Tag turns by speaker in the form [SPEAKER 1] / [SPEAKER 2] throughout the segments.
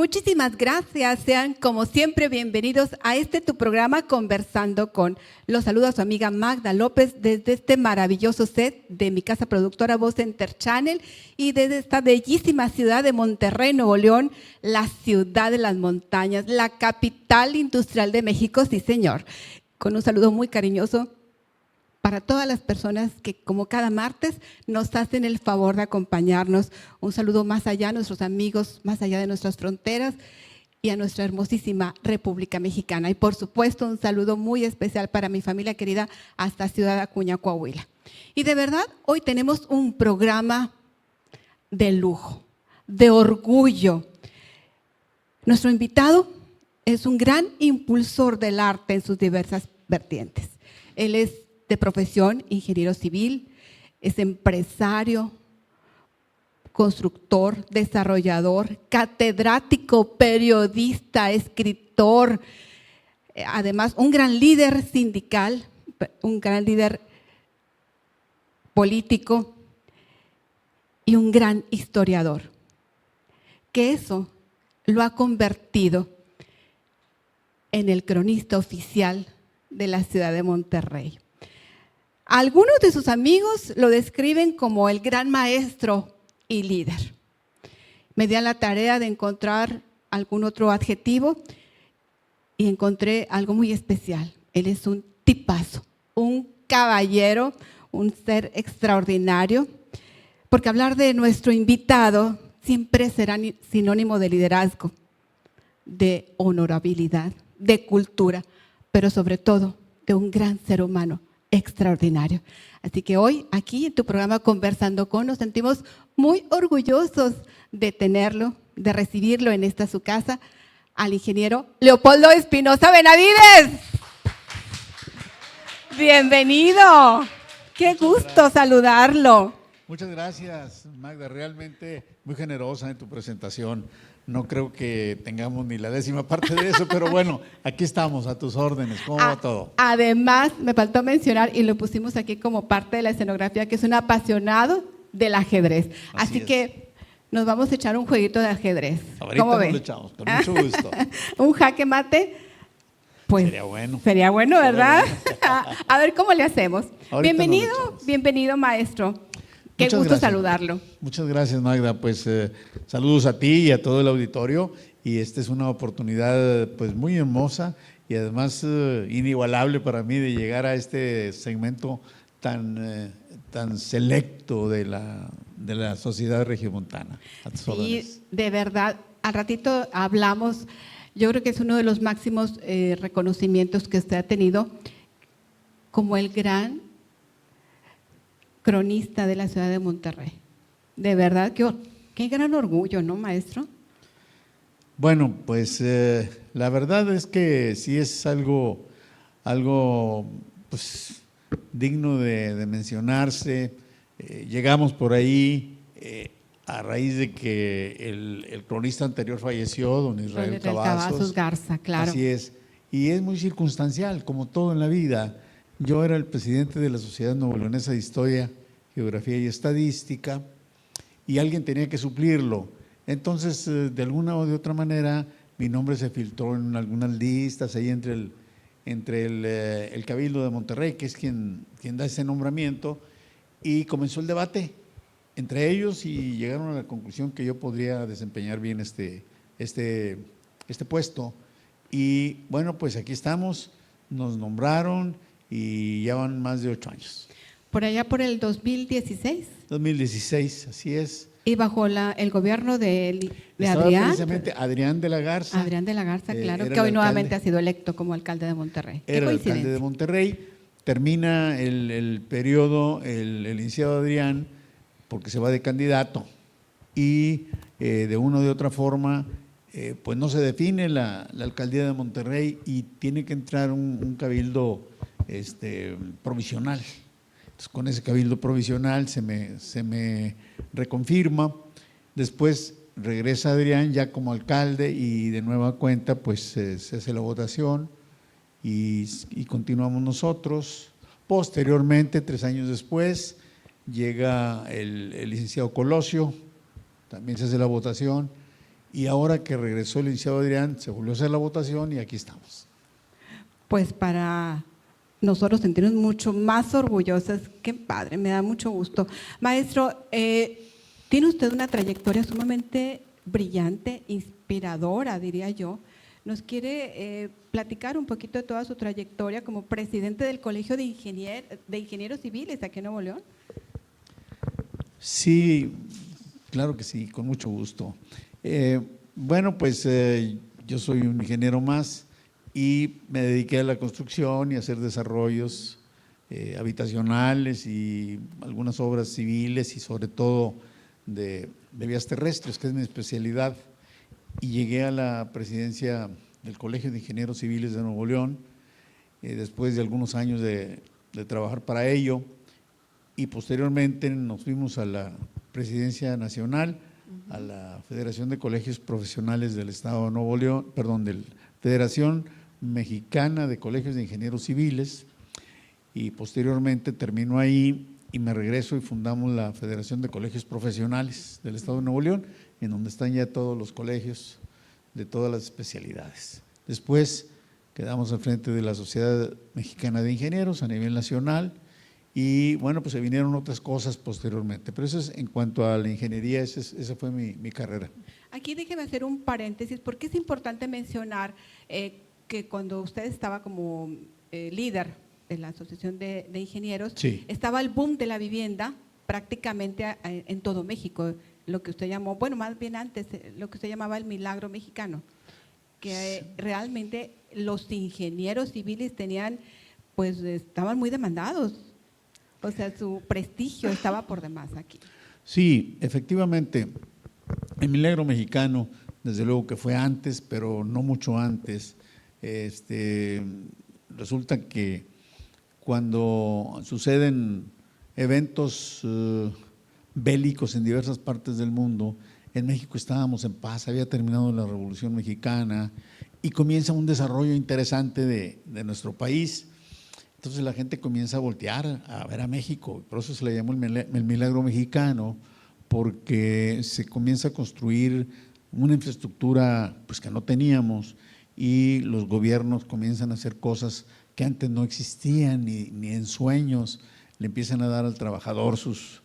[SPEAKER 1] Muchísimas gracias. Sean como siempre bienvenidos a tu programa Conversando con. Los saluda su amiga Magda López desde este maravilloso set de mi casa productora Voz Center Channel y desde esta bellísima ciudad de Monterrey, Nuevo León, la ciudad de las montañas, la capital industrial de México, sí señor. Con un saludo muy cariñoso para todas las personas que, como cada martes, nos hacen el favor de acompañarnos. Un saludo más allá a nuestros amigos, más allá de nuestras fronteras y a nuestra hermosísima República Mexicana. Y, por supuesto, un saludo muy especial para mi familia querida hasta Ciudad Acuña, Coahuila. Y de verdad, hoy tenemos un programa de lujo, de orgullo. Nuestro invitado es un gran impulsor del arte en sus diversas vertientes. Él es de profesión ingeniero civil, es empresario, constructor, desarrollador, catedrático, periodista, escritor, además un gran líder sindical, un gran líder político y un gran historiador, que eso lo ha convertido en el cronista oficial de la ciudad de Monterrey. Algunos de sus amigos lo describen como el gran maestro y líder. Me di a la tarea de encontrar algún otro adjetivo y encontré algo muy especial. Él es un tipazo, un caballero, un ser extraordinario, porque hablar de nuestro invitado siempre será sinónimo de liderazgo, de honorabilidad, de cultura, pero sobre todo de un gran ser humano extraordinario. Así que hoy aquí en tu programa Conversando con nos sentimos muy orgullosos de tenerlo, de recibirlo en esta su casa, al ingeniero Leopoldo Espinosa Benavides. Bienvenido. Qué gusto saludarlo.
[SPEAKER 2] Muchas gracias, Magda. Realmente muy generosa en tu presentación. No creo que tengamos ni la 10ª parte de eso, pero bueno, aquí estamos, a tus órdenes. ¿Cómo va todo?
[SPEAKER 1] Además, me faltó mencionar, y lo pusimos aquí como parte de la escenografía, que es un apasionado del ajedrez. Así que nos vamos a echar un jueguito de ajedrez.
[SPEAKER 2] Ahorita nos lo echamos, con mucho gusto.
[SPEAKER 1] Un jaque mate. Pues
[SPEAKER 2] sería bueno.
[SPEAKER 1] Sería bueno, ¿verdad? A ver cómo le hacemos.
[SPEAKER 2] Ahorita
[SPEAKER 1] Bienvenido, maestro. Qué
[SPEAKER 2] Muchas
[SPEAKER 1] gusto
[SPEAKER 2] gracias.
[SPEAKER 1] saludarlo.
[SPEAKER 2] Muchas gracias, Magda. Pues saludos a ti y a todo el auditorio. Y esta es una oportunidad pues muy hermosa y además inigualable para mí de llegar a este segmento tan selecto de la sociedad regiomontana.
[SPEAKER 1] Sí, de verdad. Al ratito hablamos. Yo creo que es uno de los máximos reconocimientos que usted ha tenido como el gran cronista de la ciudad de Monterrey. De verdad, qué gran orgullo, ¿no, maestro?
[SPEAKER 2] Bueno, pues la verdad es que sí es algo pues, digno de mencionarse. Llegamos por ahí a raíz de que el cronista anterior falleció, don Israel Cavazos
[SPEAKER 1] Garza, claro.
[SPEAKER 2] Así es. Y es muy circunstancial, como todo en la vida. Yo era el presidente de la Sociedad Nuevo-Leonesa de Historia, Geografía y Estadística, y alguien tenía que suplirlo. Entonces, de alguna o de otra manera, mi nombre se filtró en algunas listas, ahí entre el Cabildo de Monterrey, que es quien da ese nombramiento, y comenzó el debate entre ellos y llegaron a la conclusión que yo podría desempeñar bien este puesto. Y bueno, pues aquí estamos, nos nombraron y ya van más de 8 años.
[SPEAKER 1] Por allá por el 2016.
[SPEAKER 2] 2016, así es.
[SPEAKER 1] Y bajo el gobierno de
[SPEAKER 2] Adrián. Precisamente Adrián de la Garza.
[SPEAKER 1] Adrián de la Garza, claro, que hoy nuevamente ha sido electo como alcalde de Monterrey.
[SPEAKER 2] Era el alcalde de Monterrey. Termina el periodo, el licenciado Adrián, porque se va de candidato y de una o de otra forma pues no se define la alcaldía de Monterrey y tiene que entrar un cabildo provisional. Entonces, con ese cabildo provisional se me reconfirma. Después regresa Adrián ya como alcalde y de nueva cuenta pues se hace la votación y continuamos nosotros. Posteriormente, 3 años después, llega el licenciado Colosio, también se hace la votación y ahora que regresó el licenciado Adrián, se volvió a hacer la votación y aquí estamos.
[SPEAKER 1] Pues para nosotros sentirnos mucho más orgullosas, qué padre, me da mucho gusto. Maestro, tiene usted una trayectoria sumamente brillante, inspiradora, diría yo. ¿Nos quiere platicar un poquito de toda su trayectoria como presidente del Colegio de Ingenieros Civiles aquí en Nuevo León?
[SPEAKER 2] Sí, claro que sí, con mucho gusto. Bueno, pues yo soy un ingeniero más y me dediqué a la construcción y a hacer desarrollos habitacionales y algunas obras civiles y sobre todo de vías terrestres, que es mi especialidad. Y llegué a la presidencia del Colegio de Ingenieros Civiles de Nuevo León, después de algunos años de trabajar para ello, y posteriormente nos fuimos a la presidencia nacional, a la Federación de Colegios Profesionales del Estado de Nuevo León, perdón, de la Federación Mexicana de Colegios de Ingenieros Civiles, y posteriormente termino ahí y me regreso y fundamos la Federación de Colegios Profesionales del Estado de Nuevo León, en donde están ya todos los colegios de todas las especialidades. Después quedamos al frente de la Sociedad Mexicana de Ingenieros a nivel nacional y bueno, pues se vinieron otras cosas posteriormente, pero eso es en cuanto a la ingeniería, esa fue mi carrera.
[SPEAKER 1] Aquí déjeme hacer un paréntesis, porque es importante mencionar que cuando usted estaba como líder de la Asociación de Ingenieros,
[SPEAKER 2] sí,
[SPEAKER 1] estaba el boom de la vivienda prácticamente en todo México, lo que usted llamó, bueno, más bien antes, lo que usted llamaba el milagro mexicano, que realmente los ingenieros civiles tenían, pues estaban muy demandados, o sea, su prestigio estaba por demás aquí.
[SPEAKER 2] Sí, efectivamente, el milagro mexicano, desde luego que fue antes, pero no mucho antes. Resulta que cuando suceden eventos bélicos en diversas partes del mundo, en México estábamos en paz, había terminado la Revolución Mexicana y comienza un desarrollo interesante de nuestro país. Entonces la gente comienza a voltear a ver a México, por eso se le llamó el milagro mexicano, porque se comienza a construir una infraestructura pues, que no teníamos y los gobiernos comienzan a hacer cosas que antes no existían ni en sueños, le empiezan a dar al trabajador sus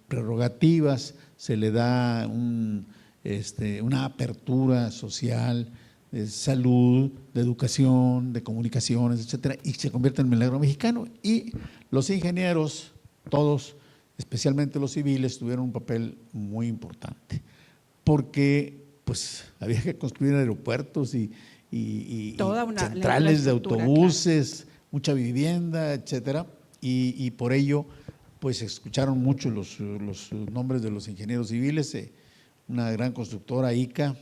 [SPEAKER 2] prerrogativas, se le da una apertura social, de salud, de educación, de comunicaciones, etcétera, y se convierte en milagro mexicano. Y los ingenieros, todos, especialmente los civiles, tuvieron un papel muy importante, porque pues había que construir aeropuertos y centrales de autobuses, claro, mucha vivienda, etcétera, y por ello pues se escucharon mucho los nombres de los ingenieros civiles. Una gran constructora, ICA,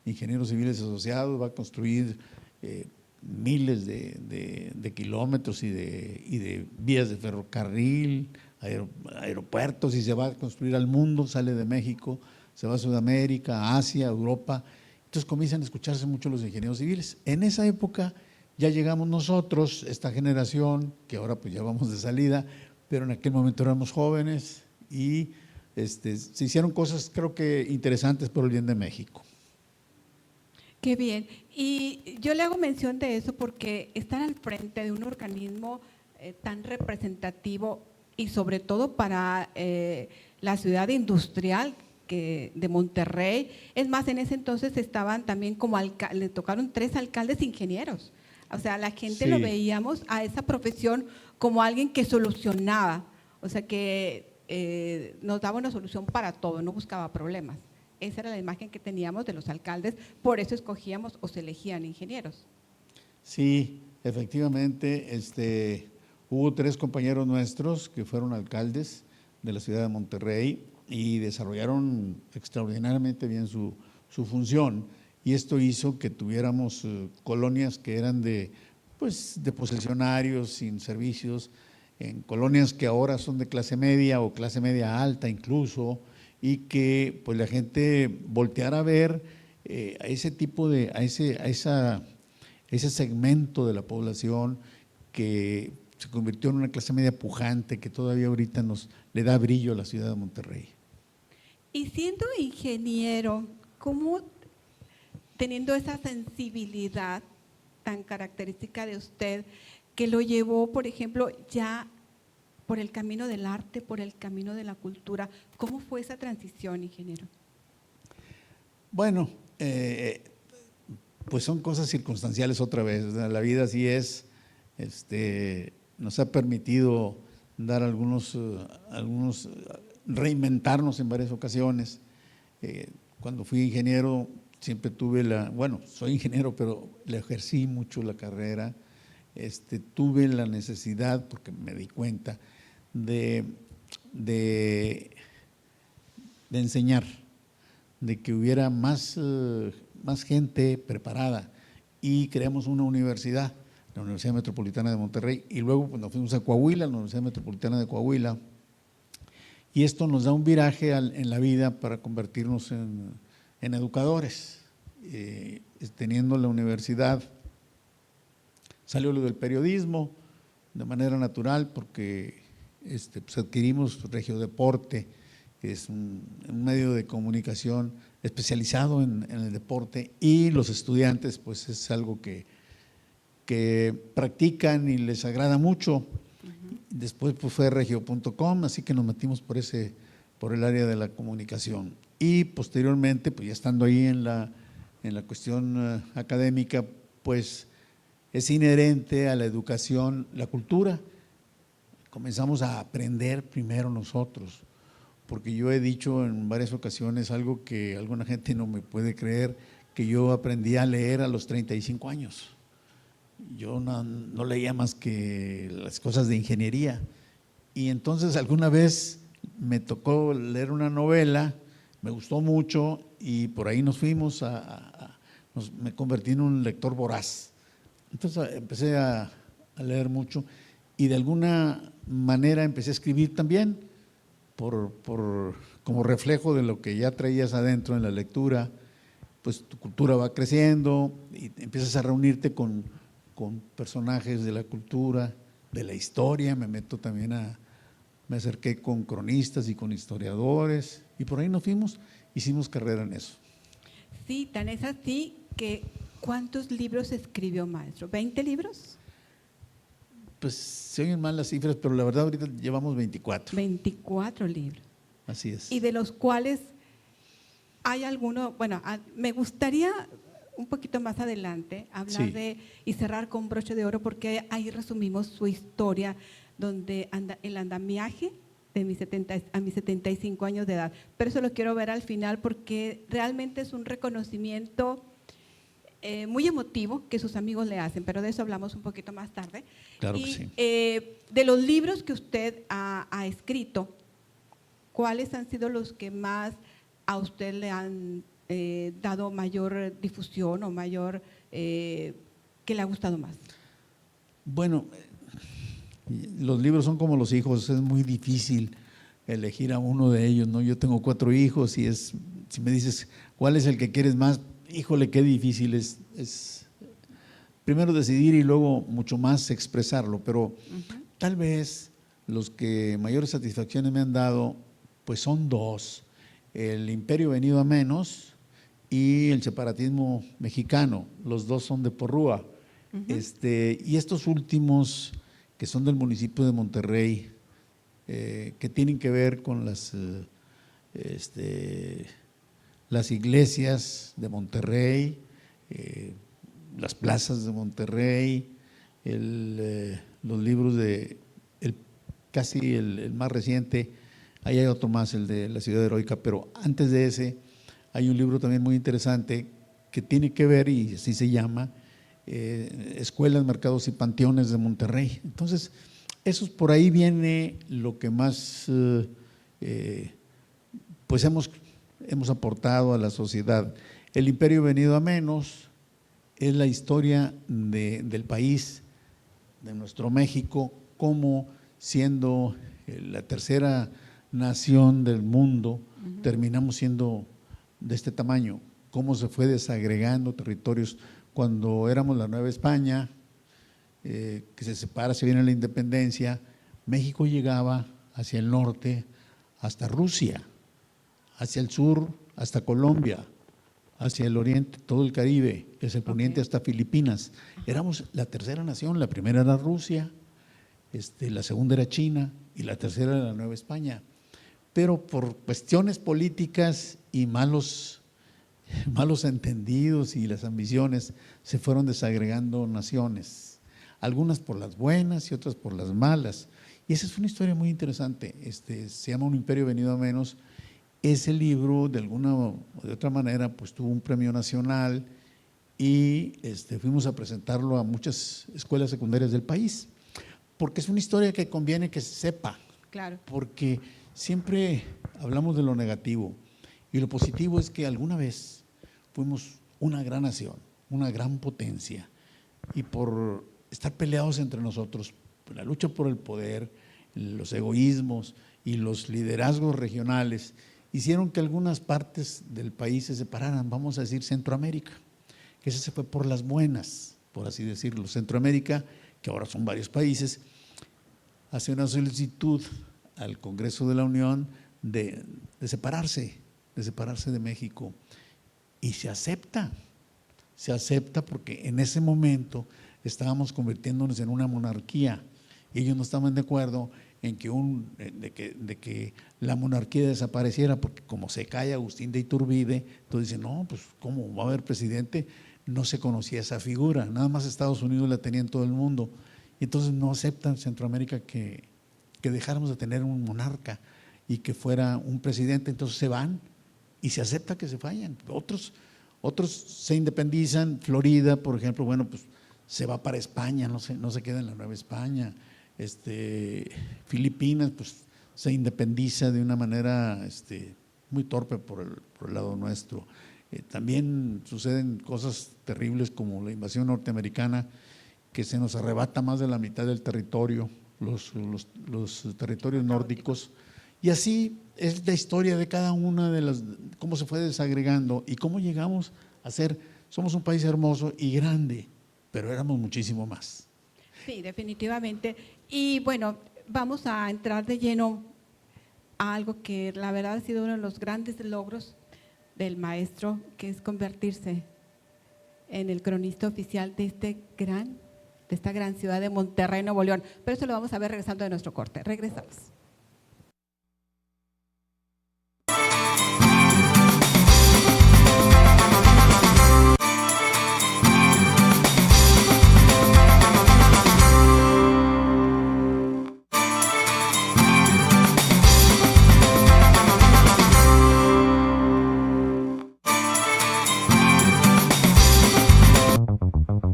[SPEAKER 2] Ingenieros Civiles Asociados, va a construir miles de kilómetros y de vías de ferrocarril, aeropuertos, y se va a construir al mundo, sale de México, se va a Sudamérica, Asia, Europa. Entonces comienzan a escucharse mucho los ingenieros civiles. En esa época ya llegamos nosotros, esta generación, que ahora pues ya vamos de salida, pero en aquel momento éramos jóvenes y se hicieron cosas creo que interesantes por el bien de México.
[SPEAKER 1] Qué bien. Y yo le hago mención de eso porque estar al frente de un organismo tan representativo y sobre todo para la ciudad industrial de Monterrey, es más, en ese entonces estaban también como le tocaron 3 alcaldes ingenieros. O sea, la gente sí lo veíamos a esa profesión como alguien que solucionaba, o sea, que nos daba una solución para todo, no buscaba problemas. Esa era la imagen que teníamos de los alcaldes, por eso escogíamos o se elegían ingenieros.
[SPEAKER 2] Sí, efectivamente, hubo 3 compañeros nuestros que fueron alcaldes de la ciudad de Monterrey y desarrollaron extraordinariamente bien su función, y esto hizo que tuviéramos colonias que eran de posesionarios sin servicios, en colonias que ahora son de clase media o clase media alta incluso, y que pues la gente volteara a ver a ese tipo a ese segmento de la población que se convirtió en una clase media pujante que todavía ahorita le da brillo a la ciudad de Monterrey.
[SPEAKER 1] Y siendo ingeniero, ¿cómo teniendo esa sensibilidad tan característica de usted que lo llevó, por ejemplo, ya por el camino del arte, por el camino de la cultura? ¿Cómo fue esa transición, ingeniero?
[SPEAKER 2] Bueno, pues son cosas circunstanciales otra vez. O sea, la vida así es, nos ha permitido dar algunos reinventarnos en varias ocasiones. Cuando fui ingeniero siempre tuve bueno, soy ingeniero, pero le ejercí mucho la carrera. Tuve la necesidad, porque me di cuenta, de enseñar, de que hubiera más gente preparada, y creamos una universidad, la Universidad Metropolitana de Monterrey, y luego pues, nos fuimos a Coahuila, la Universidad Metropolitana de Coahuila, y esto nos da un viraje en la vida para convertirnos en educadores. Teniendo la universidad, salió lo del periodismo de manera natural, porque pues adquirimos Regio Deporte, que es un medio de comunicación especializado en el deporte, y los estudiantes pues es algo que practican y les agrada mucho. Después pues fue regio.com, así que nos metimos por el área de la comunicación, y posteriormente pues ya estando ahí en la cuestión académica, pues es inherente a la educación la cultura. Comenzamos a aprender primero nosotros, porque yo he dicho en varias ocasiones algo que alguna gente no me puede creer, que yo aprendí a leer a los 35 años. Yo no leía más que las cosas de ingeniería, y entonces alguna vez me tocó leer una novela, me gustó mucho, y por ahí nos fuimos me convertí en un lector voraz. Entonces empecé a leer mucho, y de alguna manera empecé a escribir también, como reflejo de lo que ya traías adentro en la lectura. Pues tu cultura va creciendo y empiezas a reunirte con personajes de la cultura, de la historia. Me acerqué con cronistas y con historiadores, y por ahí nos fuimos, hicimos carrera en eso.
[SPEAKER 1] Sí, tan es así que ¿cuántos libros escribió, maestro? ¿20 libros?
[SPEAKER 2] Pues se oyen mal las cifras, pero la verdad ahorita llevamos 24.
[SPEAKER 1] 24 libros.
[SPEAKER 2] Así es.
[SPEAKER 1] Y de los cuales hay alguno, bueno, me gustaría un poquito más adelante hablar
[SPEAKER 2] Sí.
[SPEAKER 1] y cerrar con broche de oro, porque ahí resumimos su historia, donde el andamiaje de a mis 75 años de edad. Pero eso lo quiero ver al final, porque realmente es un reconocimiento muy emotivo que sus amigos le hacen, pero de eso hablamos un poquito más tarde.
[SPEAKER 2] Claro
[SPEAKER 1] y
[SPEAKER 2] que sí.
[SPEAKER 1] De los libros que usted ha escrito, ¿cuáles han sido los que más a usted le han dado mayor difusión o mayor, que le ha gustado más?
[SPEAKER 2] Bueno, los libros son como los hijos, es muy difícil elegir a uno de ellos, ¿no? Yo tengo 4 hijos, y si me dices cuál es el que quieres más, híjole, qué difícil es primero decidir y luego mucho más expresarlo, pero tal vez los que mayores satisfacciones me han dado pues son 2, el Imperio venido a menos y el separatismo mexicano. Los 2 son de Porrúa. Y estos últimos, que son del municipio de Monterrey, que tienen que ver con las iglesias de Monterrey, las plazas de Monterrey, los libros casi el más reciente. Ahí hay otro más, el de la Ciudad Heroica, pero antes de ese hay un libro también muy interesante que tiene que ver, y así se llama, Escuelas, Mercados y Panteones de Monterrey. Entonces, por ahí viene lo que más pues hemos aportado a la sociedad. El Imperio venido a menos es la historia del país, de nuestro México, como siendo la tercera nación del mundo, terminamos siendo de este tamaño, cómo se fue desagregando territorios. Cuando éramos la Nueva España, que se separa, se viene la independencia, México llegaba hacia el norte hasta Rusia, hacia el sur hasta Colombia, hacia el oriente, todo el Caribe, hacia el poniente hasta Filipinas. Éramos la tercera nación, la primera era Rusia, la segunda era China y la tercera era la Nueva España. Pero por cuestiones políticas y malos entendidos y las ambiciones se fueron desagregando naciones, algunas por las buenas y otras por las malas. Y esa es una historia muy interesante, se llama Un imperio venido a menos. Ese libro, de alguna o de otra manera, pues tuvo un premio nacional y fuimos a presentarlo a muchas escuelas secundarias del país, porque es una historia que conviene que se sepa.
[SPEAKER 1] Claro.
[SPEAKER 2] Porque siempre hablamos de lo negativo y lo positivo es que alguna vez fuimos una gran nación, una gran potencia, y por estar peleados entre nosotros, la lucha por el poder, los egoísmos y los liderazgos regionales hicieron que algunas partes del país se separaran, vamos a decir Centroamérica, que ese se fue por las buenas, por así decirlo. Centroamérica, que ahora son varios países, hace una solicitud al Congreso de la Unión de separarse de México, y se acepta porque en ese momento estábamos convirtiéndonos en una monarquía y ellos no estaban de acuerdo en que la monarquía desapareciera, porque como se cae Agustín de Iturbide, entonces dicen, no, pues ¿cómo va a haber presidente? No se conocía esa figura, nada más Estados Unidos la tenía en todo el mundo, y entonces no aceptan Centroamérica que dejáramos de tener un monarca y que fuera un presidente. Entonces se van y se acepta que se vayan. Otros se independizan. Florida, por ejemplo, bueno, pues se va para España, no se queda en la Nueva España. Filipinas, pues se independiza de una manera muy torpe por el lado nuestro. También suceden cosas terribles como la invasión norteamericana, que se nos arrebata más de la mitad del territorio, los territorios nórdicos, y así es la historia de cada una de las, cómo se fue desagregando y cómo llegamos a ser, somos un país hermoso y grande, pero éramos muchísimo más.
[SPEAKER 1] Sí, definitivamente. Y bueno, vamos a entrar de lleno a algo que la verdad ha sido uno de los grandes logros del maestro, que es convertirse en el cronista oficial de esta gran ciudad de Monterrey, Nuevo León. Pero eso lo vamos a ver regresando de nuestro corte. Regresamos.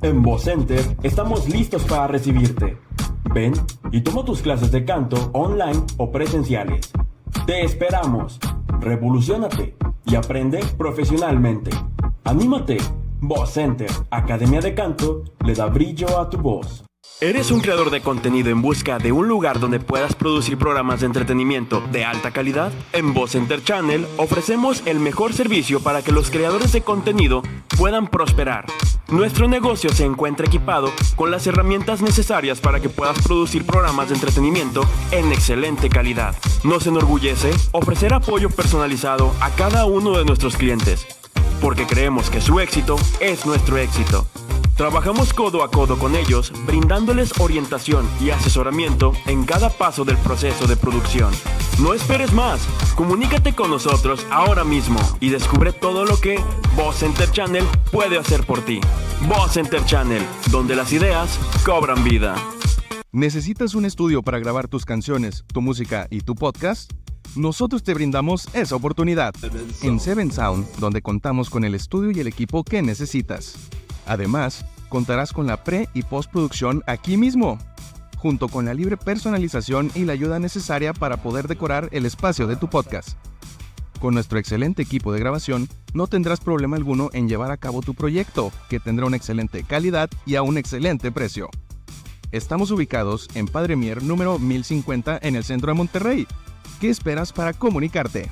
[SPEAKER 3] En VozCenter estamos listos para recibirte. Ven y toma tus clases de canto online o presenciales. Te esperamos. Revoluciónate y aprende profesionalmente. ¡Anímate! VozCenter, Academia de Canto, le da brillo a tu voz. ¿Eres un creador de contenido en busca de un lugar donde puedas producir programas de entretenimiento de alta calidad? En VozCenter Channel ofrecemos el mejor servicio para que los creadores de contenido puedan prosperar. Nuestro negocio se encuentra equipado con las herramientas necesarias para que puedas producir programas de entretenimiento en excelente calidad. Nos enorgullece ofrecer apoyo personalizado a cada uno de nuestros clientes, porque creemos que su éxito es nuestro éxito. Trabajamos codo a codo con ellos, brindándoles orientación y asesoramiento en cada paso del proceso de producción. No esperes más, comunícate con nosotros ahora mismo y descubre todo lo que VozCenter Channel puede hacer por ti. VozCenter Channel, donde las ideas cobran vida.
[SPEAKER 4] ¿Necesitas un estudio para grabar tus canciones, tu música y tu podcast? Nosotros te brindamos esa oportunidad en Seven Sound, donde contamos con el estudio y el equipo que necesitas. Además, contarás con la pre- y postproducción aquí mismo, junto con la libre personalización y la ayuda necesaria para poder decorar el espacio de tu podcast. Con nuestro excelente equipo de grabación, no tendrás problema alguno en llevar a cabo tu proyecto, que tendrá una excelente calidad y a un excelente precio. Estamos ubicados en Padre Mier número 1050 en el centro de Monterrey. ¿Qué esperas para comunicarte?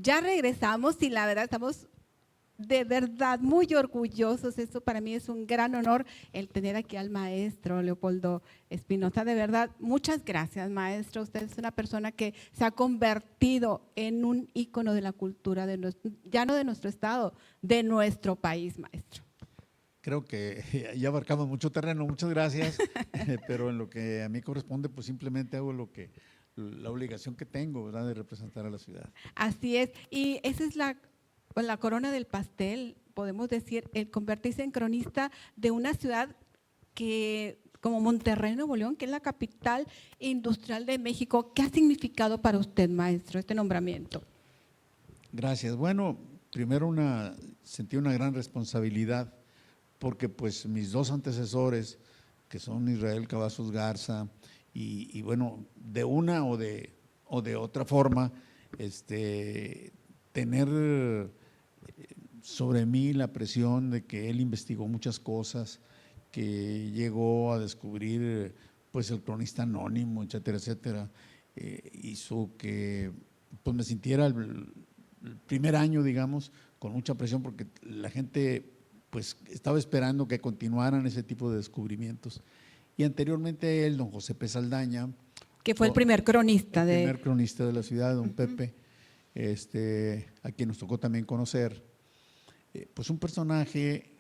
[SPEAKER 1] Ya regresamos y la verdad estamos de verdad muy orgullosos. Esto para mí es un gran honor el tener aquí al maestro Leopoldo Espinosa. De verdad, muchas gracias, maestro. Usted es una persona que se ha convertido en un ícono de la cultura, ya no de nuestro estado, de nuestro país, maestro.
[SPEAKER 2] Creo que ya abarcamos mucho terreno, muchas gracias, pero en lo que a mí corresponde, pues simplemente hago la obligación que tengo, ¿verdad?, de representar a la ciudad.
[SPEAKER 1] Así es, y esa es la corona del pastel, podemos decir, el convertirse en cronista de una ciudad que, como Monterrey, Nuevo León, que es la capital industrial de México. ¿Qué ha significado para usted, maestro, este nombramiento?
[SPEAKER 2] Gracias. Bueno, primero sentí una gran responsabilidad, porque pues mis dos antecesores, que son Israel Cavazos Garza, y bueno, de una o de otra forma, tener sobre mí la presión de que él investigó muchas cosas, que llegó a descubrir pues el cronista anónimo, etcétera, etcétera, hizo que pues me sintiera el primer año, digamos, con mucha presión, porque la gente pues estaba esperando que continuaran ese tipo de descubrimientos. Y anteriormente a él, don José P. Saldaña,
[SPEAKER 1] que fue el primer cronista
[SPEAKER 2] el primer cronista de la ciudad, don Pepe, a quien nos tocó también conocer, pues un personaje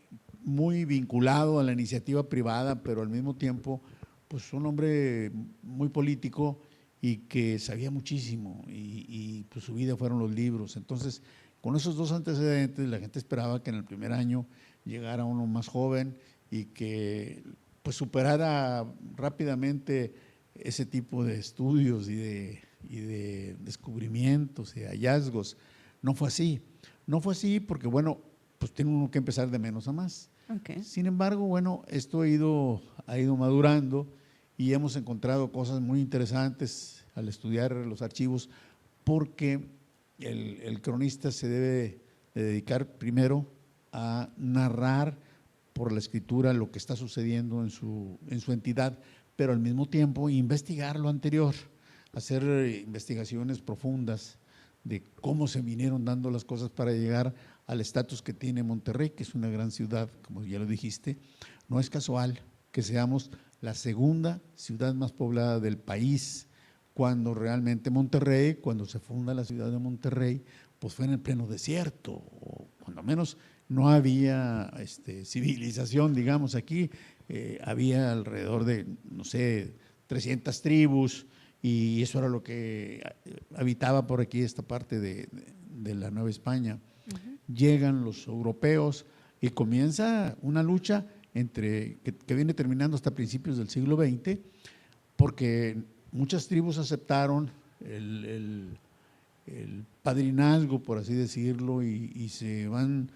[SPEAKER 2] muy vinculado a la iniciativa privada, pero al mismo tiempo pues un hombre muy político y que sabía muchísimo, y pues su vida fueron los libros. Entonces, con esos dos antecedentes, la gente esperaba que en el primer año llegara uno más joven y que pues superara rápidamente ese tipo de estudios y de descubrimientos y de hallazgos. No fue así. No fue así porque, bueno, pues tiene uno que empezar de menos a más.
[SPEAKER 1] Okay.
[SPEAKER 2] Sin embargo, bueno, esto ha ido madurando y hemos encontrado cosas muy interesantes al estudiar los archivos, porque el cronista se debe de dedicar primero a narrar por la escritura lo que está sucediendo en su entidad, pero al mismo tiempo investigar lo anterior, hacer investigaciones profundas de cómo se vinieron dando las cosas para llegar al estatus que tiene Monterrey, que es una gran ciudad, como ya lo dijiste. No es casual que seamos la segunda ciudad más poblada del país, cuando realmente Monterrey, cuando se funda la ciudad de Monterrey, pues fue en el pleno desierto, o cuando menos no había civilización, digamos. Aquí había alrededor de, no sé, 300 tribus, y eso era lo que habitaba por aquí esta parte de la Nueva España. Llegan los europeos y comienza una lucha que viene terminando hasta principios del siglo XX, porque muchas tribus aceptaron el padrinazgo, por así decirlo, y se van,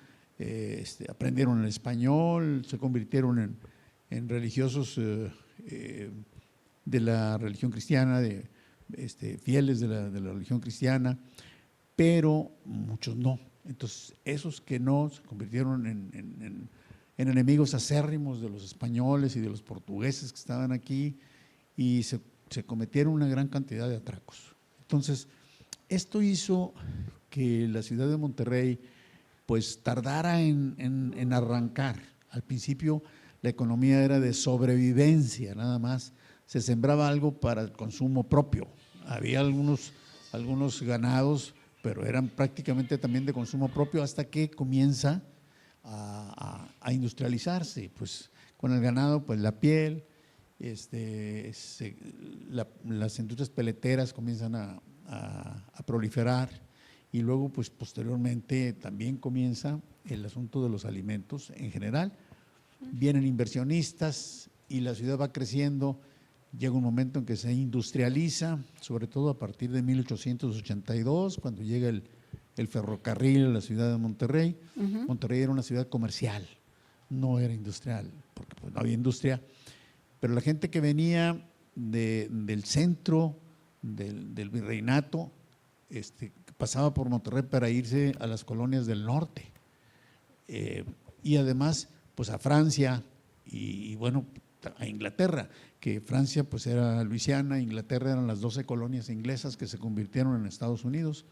[SPEAKER 2] aprendieron el español, se convirtieron en religiosos de la religión cristiana, fieles de la religión cristiana, pero muchos no. Entonces, esos que no se convirtieron en enemigos acérrimos de los españoles y de los portugueses que estaban aquí, y se cometieron una gran cantidad de atracos. Entonces, esto hizo que la ciudad de Monterrey pues tardara en arrancar. Al principio la economía era de sobrevivencia, nada más. Se sembraba algo para el consumo propio. Había algunos ganados, pero eran prácticamente también de consumo propio, hasta que comienza a industrializarse. Pues con el ganado, pues la piel, las industrias peleteras comienzan a proliferar, y luego pues posteriormente también comienza el asunto de los alimentos en general. Vienen inversionistas y la ciudad va creciendo. Llega un momento en que se industrializa, sobre todo a partir de 1882, cuando llega el ferrocarril a la ciudad de Monterrey. Monterrey era una ciudad comercial, no era industrial, porque pues no había industria, pero la gente que venía del centro del virreinato pasaba por Monterrey para irse a las colonias del norte, y además pues a Francia y bueno, a Inglaterra, que Francia pues era Luisiana, Inglaterra eran las 12 colonias inglesas que se convirtieron en Estados Unidos.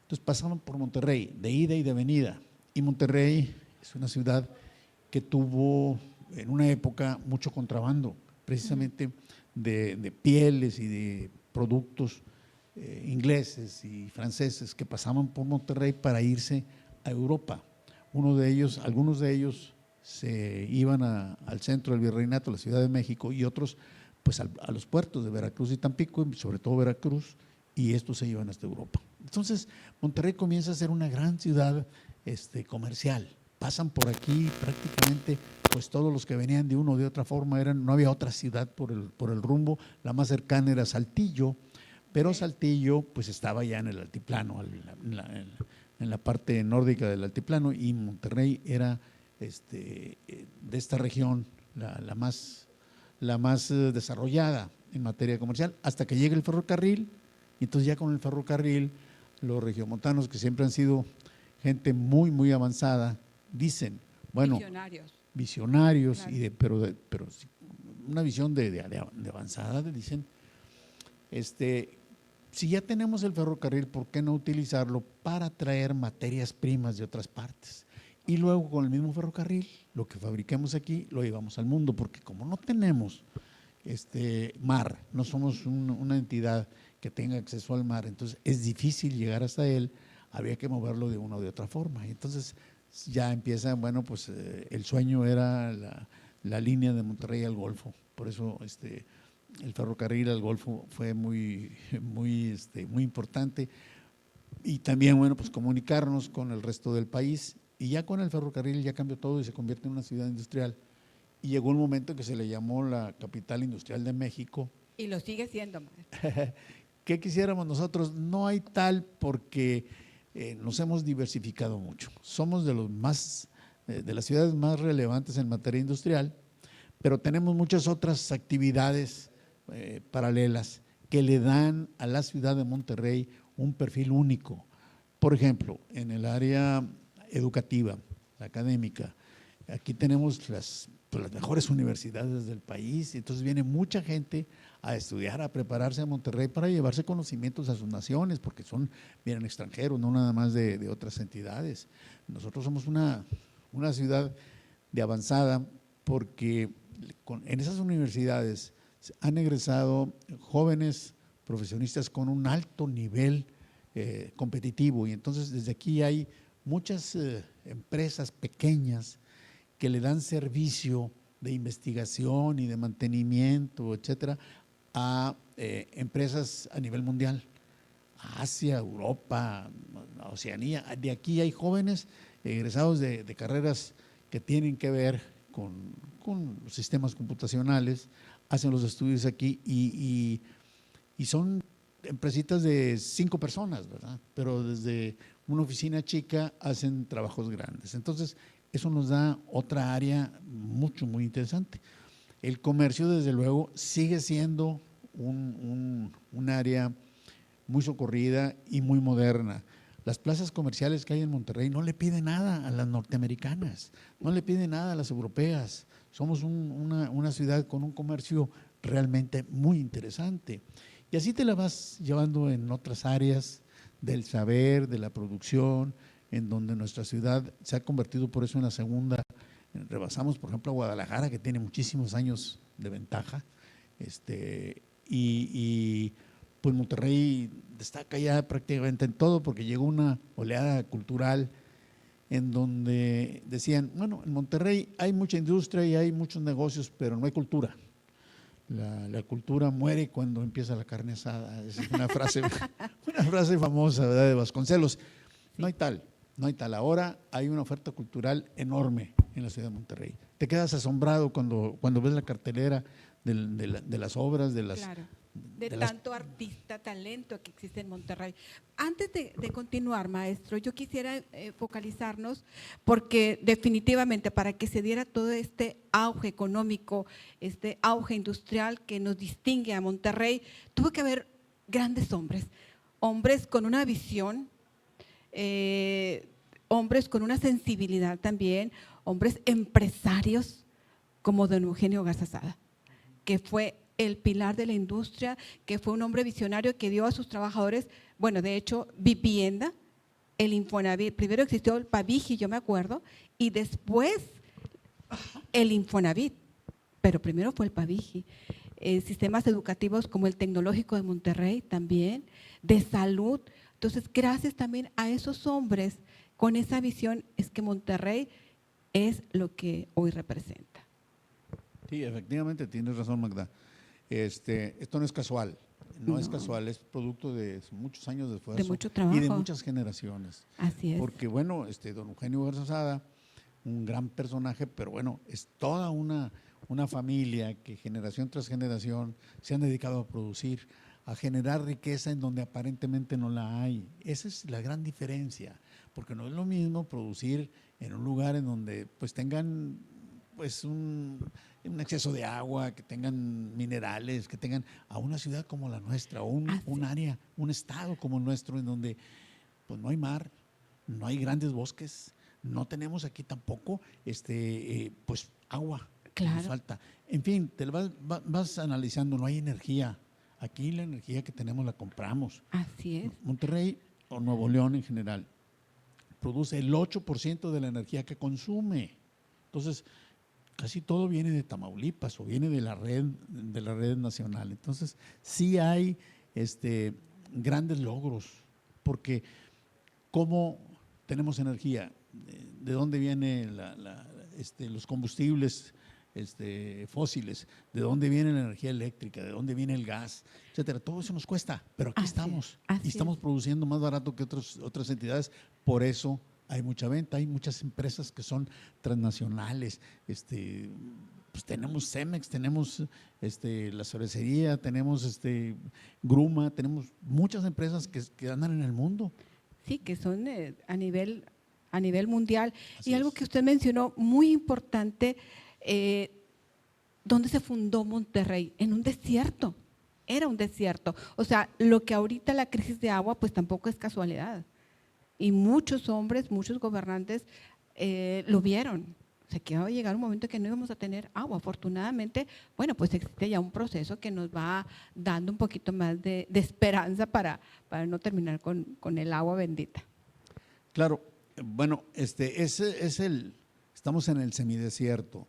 [SPEAKER 2] Entonces pasaban por Monterrey, de ida y de venida. Y Monterrey es una ciudad que tuvo en una época mucho contrabando, precisamente de pieles y de productos ingleses y franceses que pasaban por Monterrey para irse a Europa. Algunos de ellos se iban al centro del virreinato, la Ciudad de México, y otros pues a los puertos de Veracruz y Tampico, y sobre todo Veracruz, y estos se iban hasta Europa. Entonces Monterrey comienza a ser una gran ciudad comercial. Pasan por aquí prácticamente pues todos los que venían de una o de otra forma, no había otra ciudad por el rumbo. La más cercana era Saltillo, pero Saltillo pues estaba ya en el altiplano, en la parte nórdica del altiplano, y Monterrey era de esta región la más desarrollada en materia comercial, hasta que llega el ferrocarril. Y entonces ya con el ferrocarril, los regiomontanos, que siempre han sido gente muy, muy avanzada, dicen, bueno, visionarios, claro. pero una visión de avanzada, dicen, si ya tenemos el ferrocarril, ¿por qué no utilizarlo para traer materias primas de otras partes? Y luego con el mismo ferrocarril, lo que fabriquemos aquí, lo llevamos al mundo, porque como no tenemos mar, no somos una entidad que tenga acceso al mar, entonces es difícil llegar hasta él, había que moverlo de una o de otra forma. Y entonces ya empieza, bueno, pues el sueño era la línea de Monterrey al Golfo, por eso el ferrocarril al Golfo fue muy importante, y también, bueno, pues comunicarnos con el resto del país. Y ya con el ferrocarril ya cambió todo y se convierte en una ciudad industrial. Y llegó un momento que se le llamó la capital industrial de México.
[SPEAKER 1] Y lo sigue siendo, maestro.
[SPEAKER 2] ¿Qué quisiéramos nosotros? No hay tal, porque nos hemos diversificado mucho. Somos de las ciudades más relevantes en materia industrial, pero tenemos muchas otras actividades paralelas que le dan a la ciudad de Monterrey un perfil único. Por ejemplo, en el área educativa, la académica, aquí tenemos las mejores universidades del país, y entonces viene mucha gente a estudiar, a prepararse a Monterrey para llevarse conocimientos a sus naciones, porque vienen extranjeros, no nada más de otras entidades. Nosotros somos una ciudad de avanzada, porque en esas universidades han egresado jóvenes profesionistas con un alto nivel competitivo, y entonces desde aquí hay muchas empresas pequeñas que le dan servicio de investigación y de mantenimiento, etcétera, a empresas a nivel mundial, a Asia, Europa, a Oceanía. De aquí hay jóvenes egresados de carreras que tienen que ver con los sistemas computacionales, hacen los estudios aquí y son empresitas de 5 personas, ¿verdad? Pero desde una oficina chica hacen trabajos grandes. Entonces, eso nos da otra área muy interesante. El comercio, desde luego, sigue siendo un área muy socorrida y muy moderna. Las plazas comerciales que hay en Monterrey no le piden nada a las norteamericanas, no le piden nada a las europeas. Somos una ciudad con un comercio realmente muy interesante. Y así te la vas llevando en otras áreas del saber, de la producción, en donde nuestra ciudad se ha convertido por eso en la segunda. Rebasamos, por ejemplo, a Guadalajara, que tiene muchísimos años de ventaja, y pues Monterrey destaca ya prácticamente en todo, porque llegó una oleada cultural en donde decían, bueno, en Monterrey hay mucha industria y hay muchos negocios, pero no hay cultura. La cultura muere cuando empieza la carne asada. Esa es una frase famosa, ¿verdad?, de Vasconcelos. No hay tal. Ahora hay una oferta cultural enorme en la ciudad de Monterrey. Te quedas asombrado cuando ves la cartelera de las obras,
[SPEAKER 1] claro, de tanto artista, talento que existe en Monterrey. Antes de continuar, maestro, yo quisiera focalizarnos, porque definitivamente para que se diera todo este auge económico, este auge industrial que nos distingue a Monterrey, tuvo que haber grandes hombres con una visión, hombres con una sensibilidad también, hombres empresarios como don Eugenio Garza Sada, que fue el pilar de la industria, que fue un hombre visionario que dio a sus trabajadores, bueno, de hecho, vivienda, el Infonavit. Primero existió el Pavigi, yo me acuerdo, y después el Infonavit, pero primero fue el Pavigi. Sistemas educativos como el Tecnológico de Monterrey también, de salud. Entonces, gracias también a esos hombres con esa visión es que Monterrey es lo que hoy representa.
[SPEAKER 2] Sí, efectivamente, tienes razón, Magda. Esto no es casual, no es casual, es producto de muchos años de esfuerzo
[SPEAKER 1] De mucho trabajo.
[SPEAKER 2] y de muchas generaciones.
[SPEAKER 1] Así es.
[SPEAKER 2] Porque bueno, don Eugenio Garzazada, un gran personaje, pero bueno, es toda una familia que generación tras generación se han dedicado a producir, a generar riqueza en donde aparentemente no la hay. Esa es la gran diferencia, porque no es lo mismo producir en un lugar en donde pues tengan pues un exceso de agua, que tengan minerales, que tengan a una ciudad como la nuestra, o un área, un estado como el nuestro, en donde pues no hay mar, no hay grandes bosques, no tenemos aquí tampoco pues agua,
[SPEAKER 1] Claro.
[SPEAKER 2] nos falta. En fin, te vas analizando, no hay energía. Aquí la energía que tenemos la compramos.
[SPEAKER 1] Así es.
[SPEAKER 2] Monterrey o Nuevo León en general produce el 8% de la energía que consume. Entonces, casi todo viene de Tamaulipas o viene de la red nacional. Entonces, sí hay grandes logros, porque ¿cómo tenemos energía? ¿De dónde vienen los combustibles fósiles? ¿De dónde viene la energía eléctrica? ¿De dónde viene el gas? Etcétera. Todo eso nos cuesta, pero aquí estamos. Y estamos produciendo más barato que otras entidades. Por eso hay mucha venta, hay muchas empresas que son transnacionales. Pues tenemos Cemex, tenemos la cervecería, tenemos Gruma, tenemos muchas empresas que andan en el mundo.
[SPEAKER 1] Sí, que son a nivel mundial.
[SPEAKER 2] Así
[SPEAKER 1] y algo
[SPEAKER 2] es.
[SPEAKER 1] que usted mencionó, muy importante, ¿dónde se fundó Monterrey? En un desierto, era un desierto. O sea, lo que ahorita la crisis de agua, pues tampoco es casualidad. Y muchos hombres, muchos gobernantes lo vieron. O sea, que iba a llegar un momento que no íbamos a tener agua. Afortunadamente, bueno, pues existe ya un proceso que nos va dando un poquito más de esperanza para no terminar con el agua bendita.
[SPEAKER 2] Claro, bueno, estamos en el semidesierto.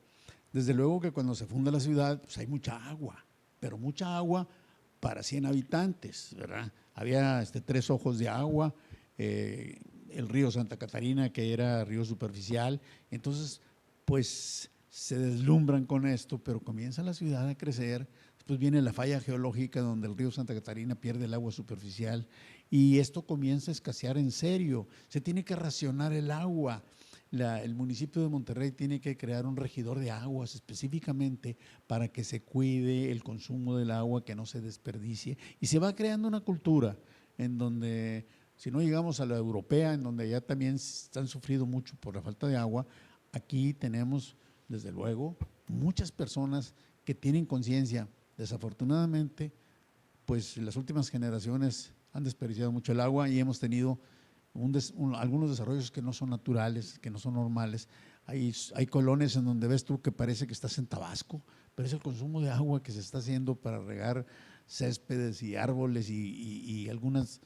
[SPEAKER 2] Desde luego que cuando se funda la ciudad, pues hay mucha agua, pero mucha agua para 100 habitantes, ¿verdad? Había 3 ojos de agua, el río Santa Catarina, que era río superficial. Entonces, pues se deslumbran con esto, pero comienza la ciudad a crecer. Después viene la falla geológica donde el río Santa Catarina pierde el agua superficial y esto comienza a escasear en serio. Se tiene que racionar el agua. El municipio de Monterrey tiene que crear un regidor de aguas específicamente para que se cuide el consumo del agua, que no se desperdicie. Y se va creando una cultura en donde, si no llegamos a la europea, en donde ya también están sufriendo mucho por la falta de agua, aquí tenemos, desde luego, muchas personas que tienen conciencia. Desafortunadamente, pues las últimas generaciones han desperdiciado mucho el agua y hemos tenido algunos desarrollos que no son naturales, que no son normales. Hay colonias en donde ves tú que parece que estás en Tabasco, pero es el consumo de agua que se está haciendo para regar céspedes y árboles y algunas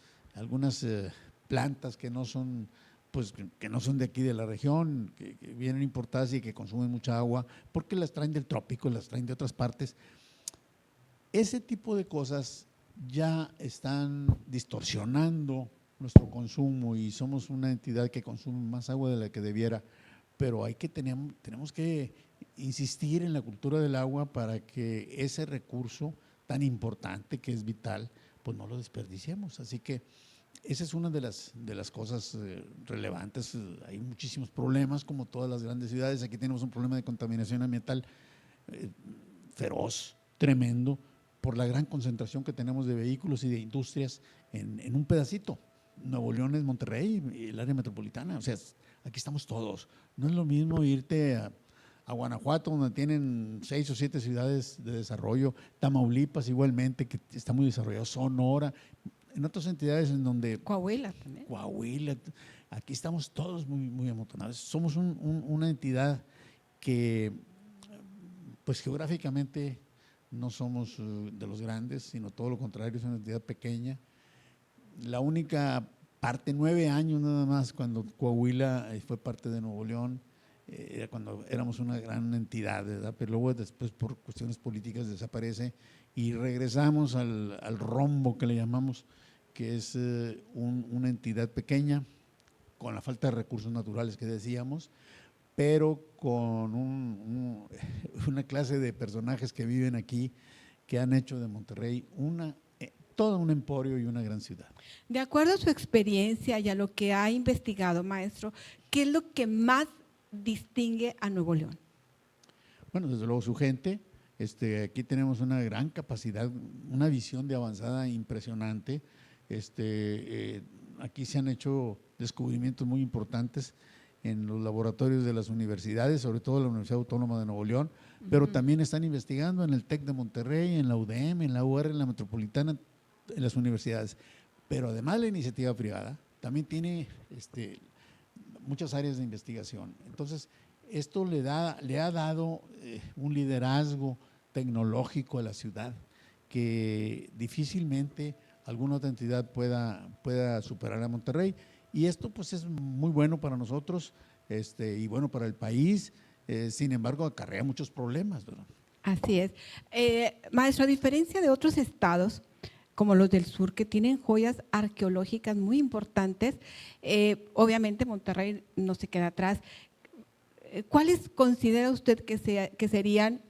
[SPEAKER 2] plantas que no son, pues, que no son de aquí de la región, que vienen importadas y que consumen mucha agua, porque las traen del trópico, las traen de otras partes. Ese tipo de cosas ya están distorsionando nuestro consumo y somos una entidad que consume más agua de la que debiera, pero tenemos que insistir en la cultura del agua para que ese recurso tan importante, que es vital, pues no lo desperdiciemos. Así que esa es una de las cosas relevantes. Hay muchísimos problemas, como todas las grandes ciudades. Aquí tenemos un problema de contaminación ambiental feroz, tremendo, por la gran concentración que tenemos de vehículos y de industrias en un pedacito. Nuevo León es Monterrey, el área metropolitana, o sea, aquí estamos todos. No es lo mismo irte a Guanajuato, donde tienen 6 o 7 ciudades de desarrollo, Tamaulipas igualmente, que está muy desarrollado, Sonora, en otras entidades en donde…
[SPEAKER 1] Coahuila también.
[SPEAKER 2] Coahuila, aquí estamos todos muy, muy amontonados. Somos una entidad que, pues geográficamente, no somos de los grandes, sino todo lo contrario, es una entidad pequeña. La única parte 9 años nada más cuando Coahuila fue parte de Nuevo León, cuando éramos una gran entidad, ¿verdad? Pero luego después por cuestiones políticas desaparece y regresamos al rombo que le llamamos, que es una entidad pequeña, con la falta de recursos naturales que decíamos, pero con una clase de personajes que viven aquí, que han hecho de Monterrey todo un emporio y una gran ciudad.
[SPEAKER 1] De acuerdo a su experiencia y a lo que ha investigado, maestro, ¿qué es lo que más distingue a Nuevo León?
[SPEAKER 2] Bueno, desde luego su gente. Aquí tenemos una gran capacidad, una visión de avanzada impresionante. Aquí se han hecho descubrimientos muy importantes en los laboratorios de las universidades, sobre todo la Universidad Autónoma de Nuevo León, pero también están investigando en el TEC de Monterrey, en la UDM, en la UR, en la Metropolitana, en las universidades. Pero además la iniciativa privada también tiene muchas áreas de investigación. Entonces, esto le ha dado un liderazgo tecnológico a la ciudad que difícilmente alguna otra entidad pueda superar a Monterrey. Y esto pues es muy bueno para nosotros y bueno para el país, sin embargo acarrea muchos problemas, ¿verdad?
[SPEAKER 1] Así es. Maestro, a diferencia de otros estados, como los del sur, que tienen joyas arqueológicas muy importantes, obviamente Monterrey no se queda atrás. ¿Cuáles considera usted que serían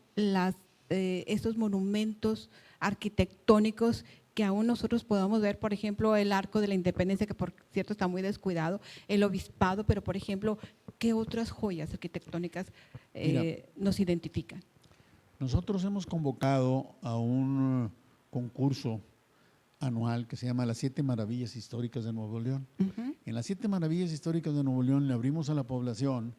[SPEAKER 1] estos monumentos arquitectónicos que aún nosotros podamos ver? Por ejemplo, el Arco de la Independencia, que por cierto está muy descuidado, el Obispado, pero por ejemplo, ¿qué otras joyas arquitectónicas nos identifican?
[SPEAKER 2] Nosotros hemos convocado a un concurso anual que se llama las 7 Maravillas Históricas de Nuevo León. En las 7 Maravillas Históricas de Nuevo León le abrimos a la población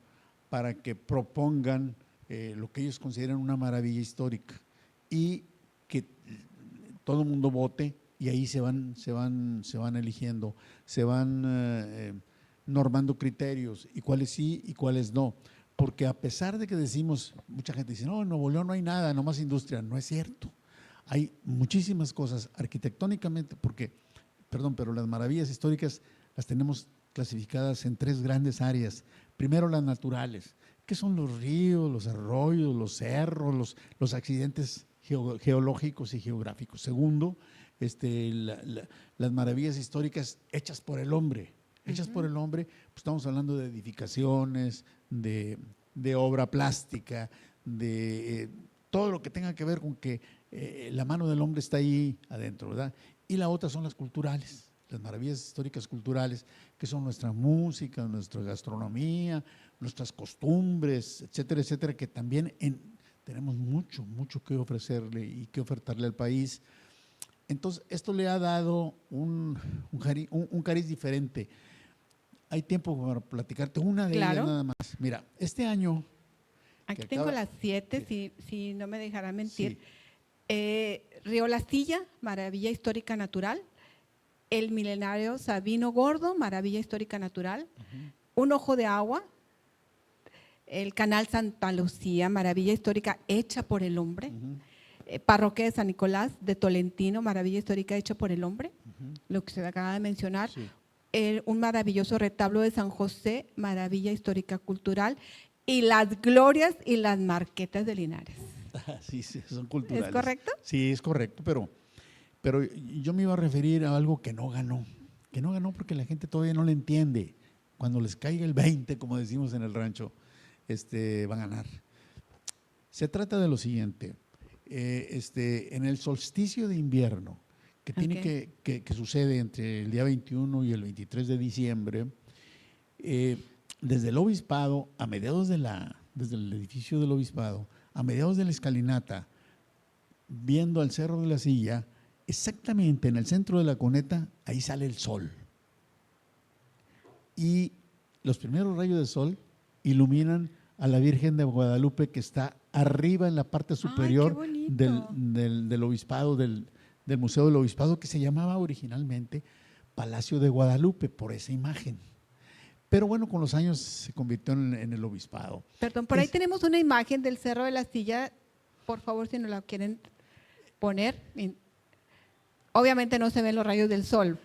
[SPEAKER 2] para que propongan lo que ellos consideran una maravilla histórica y que todo el mundo vote, y ahí se van eligiendo, se van normando criterios y cuáles sí y cuáles no. Porque a pesar de que decimos, mucha gente dice, no, en Nuevo León no hay nada, nomás industria. No es cierto. Hay muchísimas cosas arquitectónicamente, pero las maravillas históricas las tenemos clasificadas en 3 grandes áreas. Primero, las naturales, que son los ríos, los arroyos, los cerros, los accidentes geológicos y geográficos. Segundo, las maravillas históricas hechas por el hombre. Hechas por el hombre, pues estamos hablando de edificaciones, de obra plástica, de todo lo que tenga que ver con que la mano del hombre está ahí adentro, ¿verdad? Y la otra son las culturales, las maravillas históricas culturales, que son nuestra música, nuestra gastronomía, nuestras costumbres, etcétera, etcétera, que también tenemos mucho que ofrecerle y que ofertarle al país. Entonces, esto le ha dado un cariz diferente. Hay tiempo para platicarte una de ellas nada más. Mira, este año…
[SPEAKER 1] Aquí tengo las 7, si no me dejará mentir. Sí. Río La Silla, maravilla histórica natural. El milenario Sabino Gordo, maravilla histórica natural. Un ojo de agua. El canal Santa Lucía, maravilla histórica hecha por el hombre. Parroquia de San Nicolás de Tolentino, maravilla histórica hecha por el hombre, lo que usted acaba de mencionar. Sí. Un maravilloso retablo de San José, maravilla histórica cultural, y las glorias y las marquetas de Linares.
[SPEAKER 2] Sí, son culturales.
[SPEAKER 1] ¿Es correcto?
[SPEAKER 2] Sí, es correcto, pero yo me iba a referir a algo que no ganó porque la gente todavía no le entiende. Cuando les caiga el 20, como decimos en el rancho, va a ganar. Se trata de lo siguiente, en el solsticio de invierno, que tiene que sucede entre el día 21 y el 23 de diciembre, desde el obispado, desde el edificio del obispado, a mediados de la escalinata, viendo al Cerro de la Silla, exactamente en el centro de la cuneta, ahí sale el sol. Y los primeros rayos de sol iluminan a la Virgen de Guadalupe, que está arriba en la parte superior del obispado, del Museo del Obispado, que se llamaba originalmente Palacio de Guadalupe, por esa imagen. Pero bueno, con los años se convirtió en el obispado.
[SPEAKER 1] Perdón, por ahí tenemos una imagen del Cerro de la Silla, por favor, si nos la quieren poner. Obviamente no se ven los rayos del sol.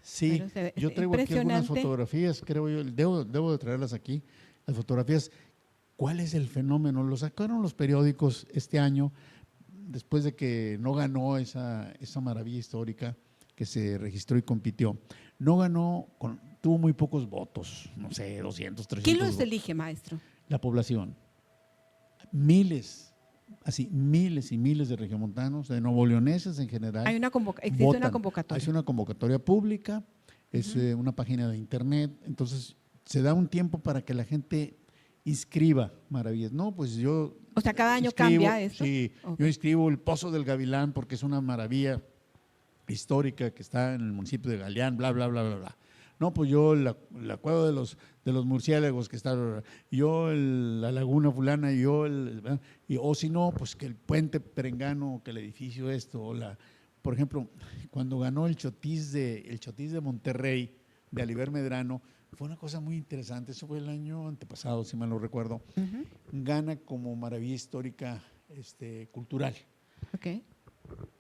[SPEAKER 2] Sí,
[SPEAKER 1] Pero se ve
[SPEAKER 2] yo traigo aquí algunas
[SPEAKER 1] impresionante.
[SPEAKER 2] fotografías, creo yo, debo de traerlas aquí, las fotografías. ¿Cuál es el fenómeno? Lo sacaron los periódicos este año, después de que no ganó esa maravilla histórica que se registró y compitió. No ganó, tuvo muy pocos votos, no sé, 200, 300
[SPEAKER 1] ¿Quién los
[SPEAKER 2] votos.
[SPEAKER 1] elige, maestro?
[SPEAKER 2] La población. Miles, así, miles y miles de regiomontanos, de nuevoleoneses en general.
[SPEAKER 1] Existe una
[SPEAKER 2] votan.
[SPEAKER 1] convocatoria.
[SPEAKER 2] Es una convocatoria pública, es una página de internet, entonces se da un tiempo para que la gente inscriba maravillas. No, pues yo
[SPEAKER 1] O sea, cada año
[SPEAKER 2] inscribo,
[SPEAKER 1] cambia esto.
[SPEAKER 2] Sí,
[SPEAKER 1] Ok.
[SPEAKER 2] yo inscribo el Pozo del Gavilán porque es una maravilla histórica que está en el municipio de Galeán, bla, bla, bla, bla, bla. No, pues yo la cueva de los murciélagos que está, yo la laguna fulana, o si no, pues que el puente Perengano, que el edificio esto, por ejemplo, cuando ganó el Chotis de Monterrey, de Aliber Medrano, fue una cosa muy interesante, eso fue el año antepasado, si mal no recuerdo, gana como maravilla histórica cultural.
[SPEAKER 1] Ok.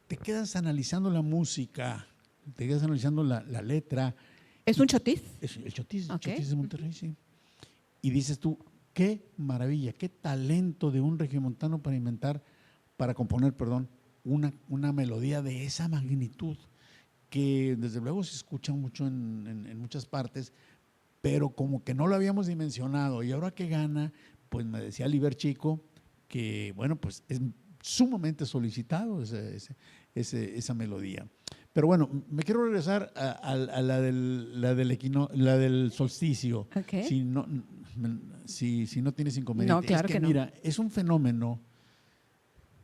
[SPEAKER 2] Te quedas analizando la música, te quedas analizando la letra.
[SPEAKER 1] ¿Es un chotis?
[SPEAKER 2] Es el Chotis,
[SPEAKER 1] Ok.
[SPEAKER 2] Chotis de Monterrey, sí. Y dices tú, qué maravilla, qué talento de un regiomontano para componer, una melodía de esa magnitud, que desde luego se escucha mucho en muchas partes, pero como que no lo habíamos dimensionado. Y ahora que gana, pues me decía Liber Chico que, bueno, pues es sumamente solicitado esa melodía. Pero bueno, me quiero regresar a la del solsticio,
[SPEAKER 1] Ok.
[SPEAKER 2] si no tienes inconveniente.
[SPEAKER 1] No, claro
[SPEAKER 2] es
[SPEAKER 1] que no.
[SPEAKER 2] mira, es un fenómeno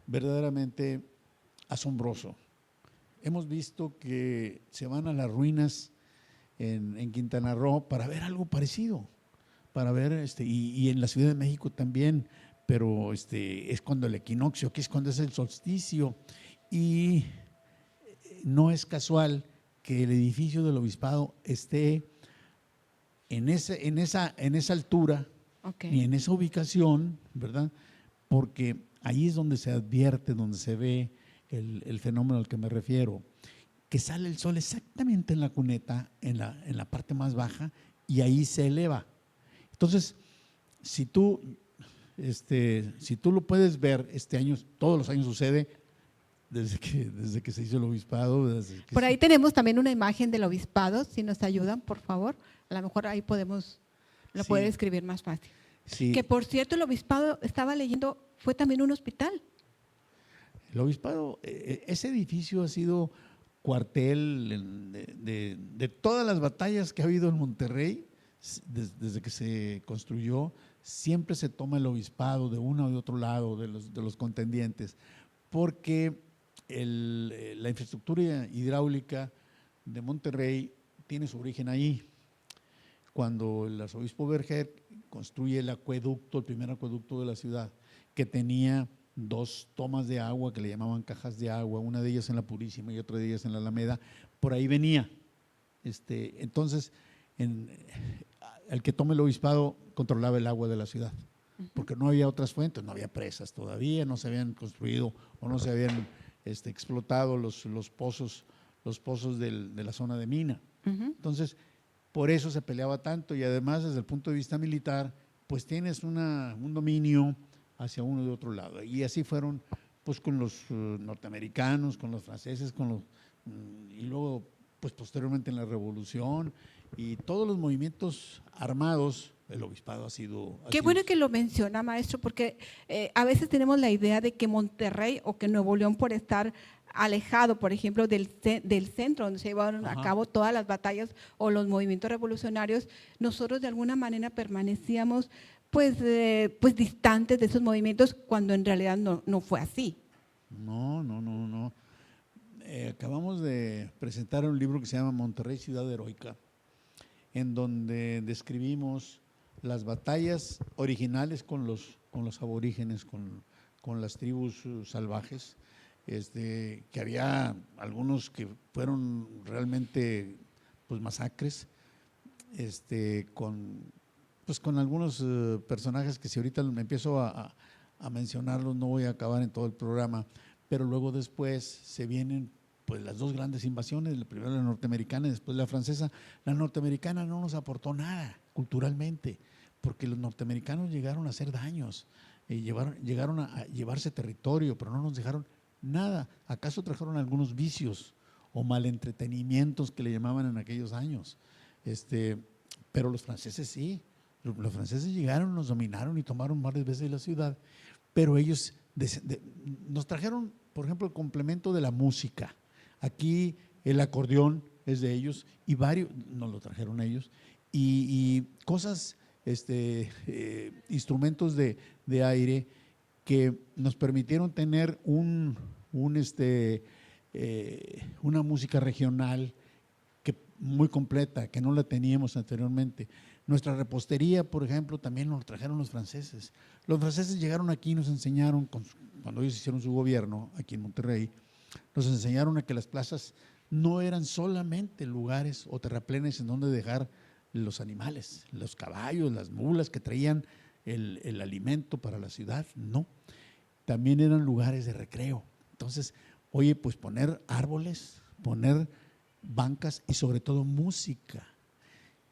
[SPEAKER 2] verdaderamente asombroso. Hemos visto que se van a las ruinas en Quintana Roo para ver algo parecido, para ver, y en la Ciudad de México también, pero es cuando el equinoccio, que es cuando es el solsticio, y no es casual que el edificio del obispado esté en esa altura,
[SPEAKER 1] Ok.
[SPEAKER 2] ni en esa ubicación, ¿verdad? Porque ahí es donde se advierte, donde se ve el fenómeno al que me refiero, que sale el sol exactamente en la cuneta, en la parte más baja, y ahí se eleva. Entonces, si tú lo puedes ver, este año, todos los años sucede, desde que se hizo el obispado.
[SPEAKER 1] Por ahí tenemos también una imagen del obispado, si nos ayudan, por favor. A lo mejor ahí lo
[SPEAKER 2] Sí.
[SPEAKER 1] puede escribir más fácil.
[SPEAKER 2] Sí,
[SPEAKER 1] Que por cierto, el obispado, estaba leyendo, fue también un hospital.
[SPEAKER 2] el obispado, ese edificio ha sido cuartel de todas las batallas que ha habido en Monterrey, desde que se construyó, siempre se toma el obispado de uno o de otro lado de los contendientes, porque la infraestructura hidráulica de Monterrey tiene su origen ahí. Cuando el arzobispo Berger construye el primer acueducto de la ciudad, que tenía 2 tomas de agua que le llamaban cajas de agua, una de ellas en la Purísima y otra de ellas en la Alameda, por ahí venía. Entonces, el que tome el obispado controlaba el agua de la ciudad, porque no había otras fuentes, no había presas todavía, no se habían construido o no se habían explotado los pozos de la zona de mina. Entonces, por eso se peleaba tanto, y además desde el punto de vista militar, pues tienes un dominio hacia uno de otro lado. Y así fueron pues con los norteamericanos, con los franceses, y luego pues posteriormente en la Revolución y todos los movimientos armados, el obispado ha sido…
[SPEAKER 1] Qué bueno que lo menciona, maestro, porque a veces tenemos la idea de que Monterrey o que Nuevo León, por estar alejado, por ejemplo, del centro donde se llevaron a cabo todas las batallas o los movimientos revolucionarios, nosotros de alguna manera permanecíamos pues distantes de esos movimientos, cuando en realidad no fue así.
[SPEAKER 2] No. Acabamos de presentar un libro que se llama Monterrey, Ciudad Heroica, en donde describimos las batallas originales con los aborígenes, con las tribus salvajes, que había algunos que fueron realmente pues masacres, con algunos personajes que si ahorita me empiezo a mencionarlos no voy a acabar en todo el programa, pero luego después se vienen pues las dos grandes invasiones, la primera la norteamericana y después la francesa. La norteamericana no nos aportó nada culturalmente, porque los norteamericanos llegaron a hacer daños, llegaron a llevarse territorio, pero no nos dejaron nada. ¿Acaso trajeron algunos vicios o malentretenimientos que le llamaban en aquellos años? Pero los franceses sí. Los franceses llegaron, nos dominaron y tomaron varias veces la ciudad, pero ellos nos trajeron, por ejemplo, el complemento de la música. Aquí el acordeón es de ellos y varios, nos lo trajeron ellos, y cosas, instrumentos de aire que nos permitieron tener una música regional muy completa, que no la teníamos anteriormente. Nuestra repostería, por ejemplo, también nos trajeron los franceses. Los franceses llegaron aquí y nos enseñaron, cuando ellos hicieron su gobierno aquí en Monterrey, nos enseñaron a que las plazas no eran solamente lugares o terraplenes en donde dejar los animales, los caballos, las mulas que traían el alimento para la ciudad, no. También eran lugares de recreo. Entonces, oye, pues poner árboles, poner bancas y sobre todo música.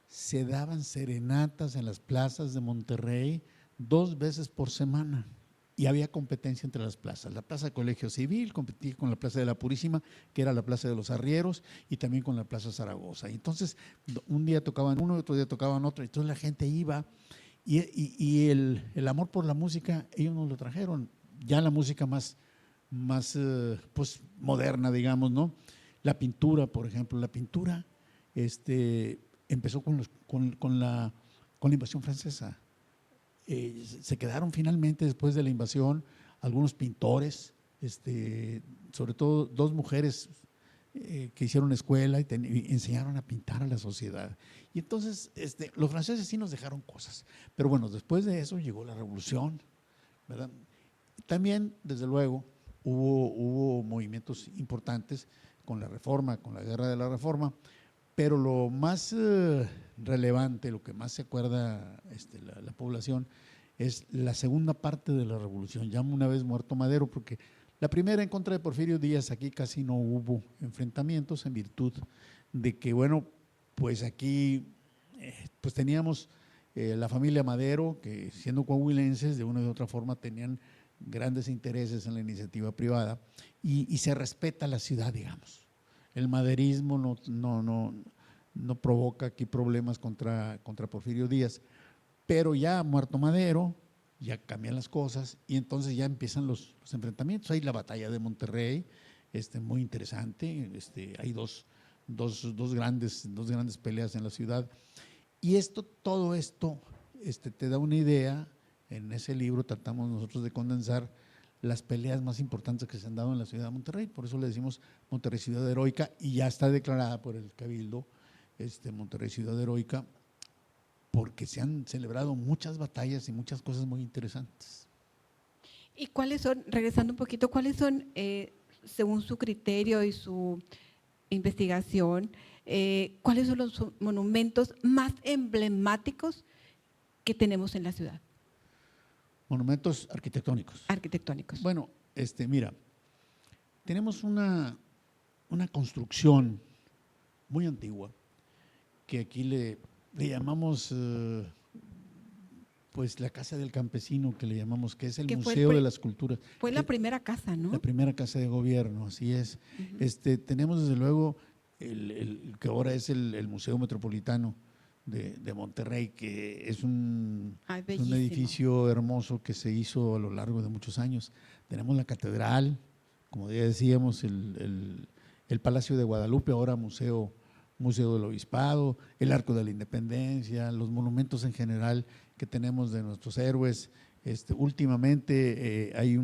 [SPEAKER 2] Se daban serenatas en las plazas de Monterrey 2 veces por semana y había competencia entre las plazas. La Plaza Colegio Civil competía con la Plaza de la Purísima, que era la Plaza de los Arrieros, y también con la Plaza Zaragoza. Y entonces un día tocaban uno, otro día tocaban otro, y entonces la gente iba y el amor por la música ellos nos lo trajeron. Ya la música más pues moderna, digamos, ¿no? La pintura, por ejemplo, la pintura empezó con la invasión francesa. Se quedaron finalmente después de la invasión algunos pintores, sobre todo 2 mujeres que hicieron escuela y enseñaron a pintar a la sociedad. Y entonces los franceses sí nos dejaron cosas, pero bueno, después de eso llegó la revolución, ¿verdad? También, desde luego, hubo movimientos importantes con la Reforma, con la Guerra de la Reforma, pero lo más relevante, lo que más se acuerda la población, es la segunda parte de la revolución, ya una vez muerto Madero, porque la primera en contra de Porfirio Díaz, aquí casi no hubo enfrentamientos en virtud de que, bueno, pues aquí pues teníamos la familia Madero, que siendo coahuilenses, de una u otra forma tenían grandes intereses en la iniciativa privada y se respeta la ciudad, digamos. El maderismo no provoca aquí problemas contra Porfirio Díaz, pero ya muerto Madero, ya cambian las cosas y entonces ya empiezan los enfrentamientos. Hay la batalla de Monterrey, muy interesante, hay dos grandes peleas en la ciudad y todo esto te da una idea. En ese libro tratamos nosotros de condensar las peleas más importantes que se han dado en la ciudad de Monterrey, por eso le decimos Monterrey Ciudad Heroica y ya está declarada por el Cabildo Monterrey Ciudad Heroica, porque se han celebrado muchas batallas y muchas cosas muy interesantes.
[SPEAKER 1] ¿Y cuáles son, regresando un poquito, cuáles son, según su criterio y su investigación, cuáles son los monumentos más emblemáticos que tenemos en la ciudad?
[SPEAKER 2] Monumentos arquitectónicos.
[SPEAKER 1] Arquitectónicos.
[SPEAKER 2] Bueno, mira, tenemos una construcción muy antigua que aquí le llamamos pues la Casa del Campesino, que le llamamos, que es el Museo de las Culturas.
[SPEAKER 1] Fue la primera casa, ¿no?
[SPEAKER 2] La primera casa de gobierno, así es. Tenemos desde luego el que ahora es el Museo Metropolitano de Monterrey, que es un edificio hermoso que se hizo a lo largo de muchos años. Tenemos la catedral, como ya decíamos, el Palacio de Guadalupe, ahora Museo del Obispado, el Arco de la Independencia, los monumentos en general que tenemos de nuestros héroes. Últimamente hay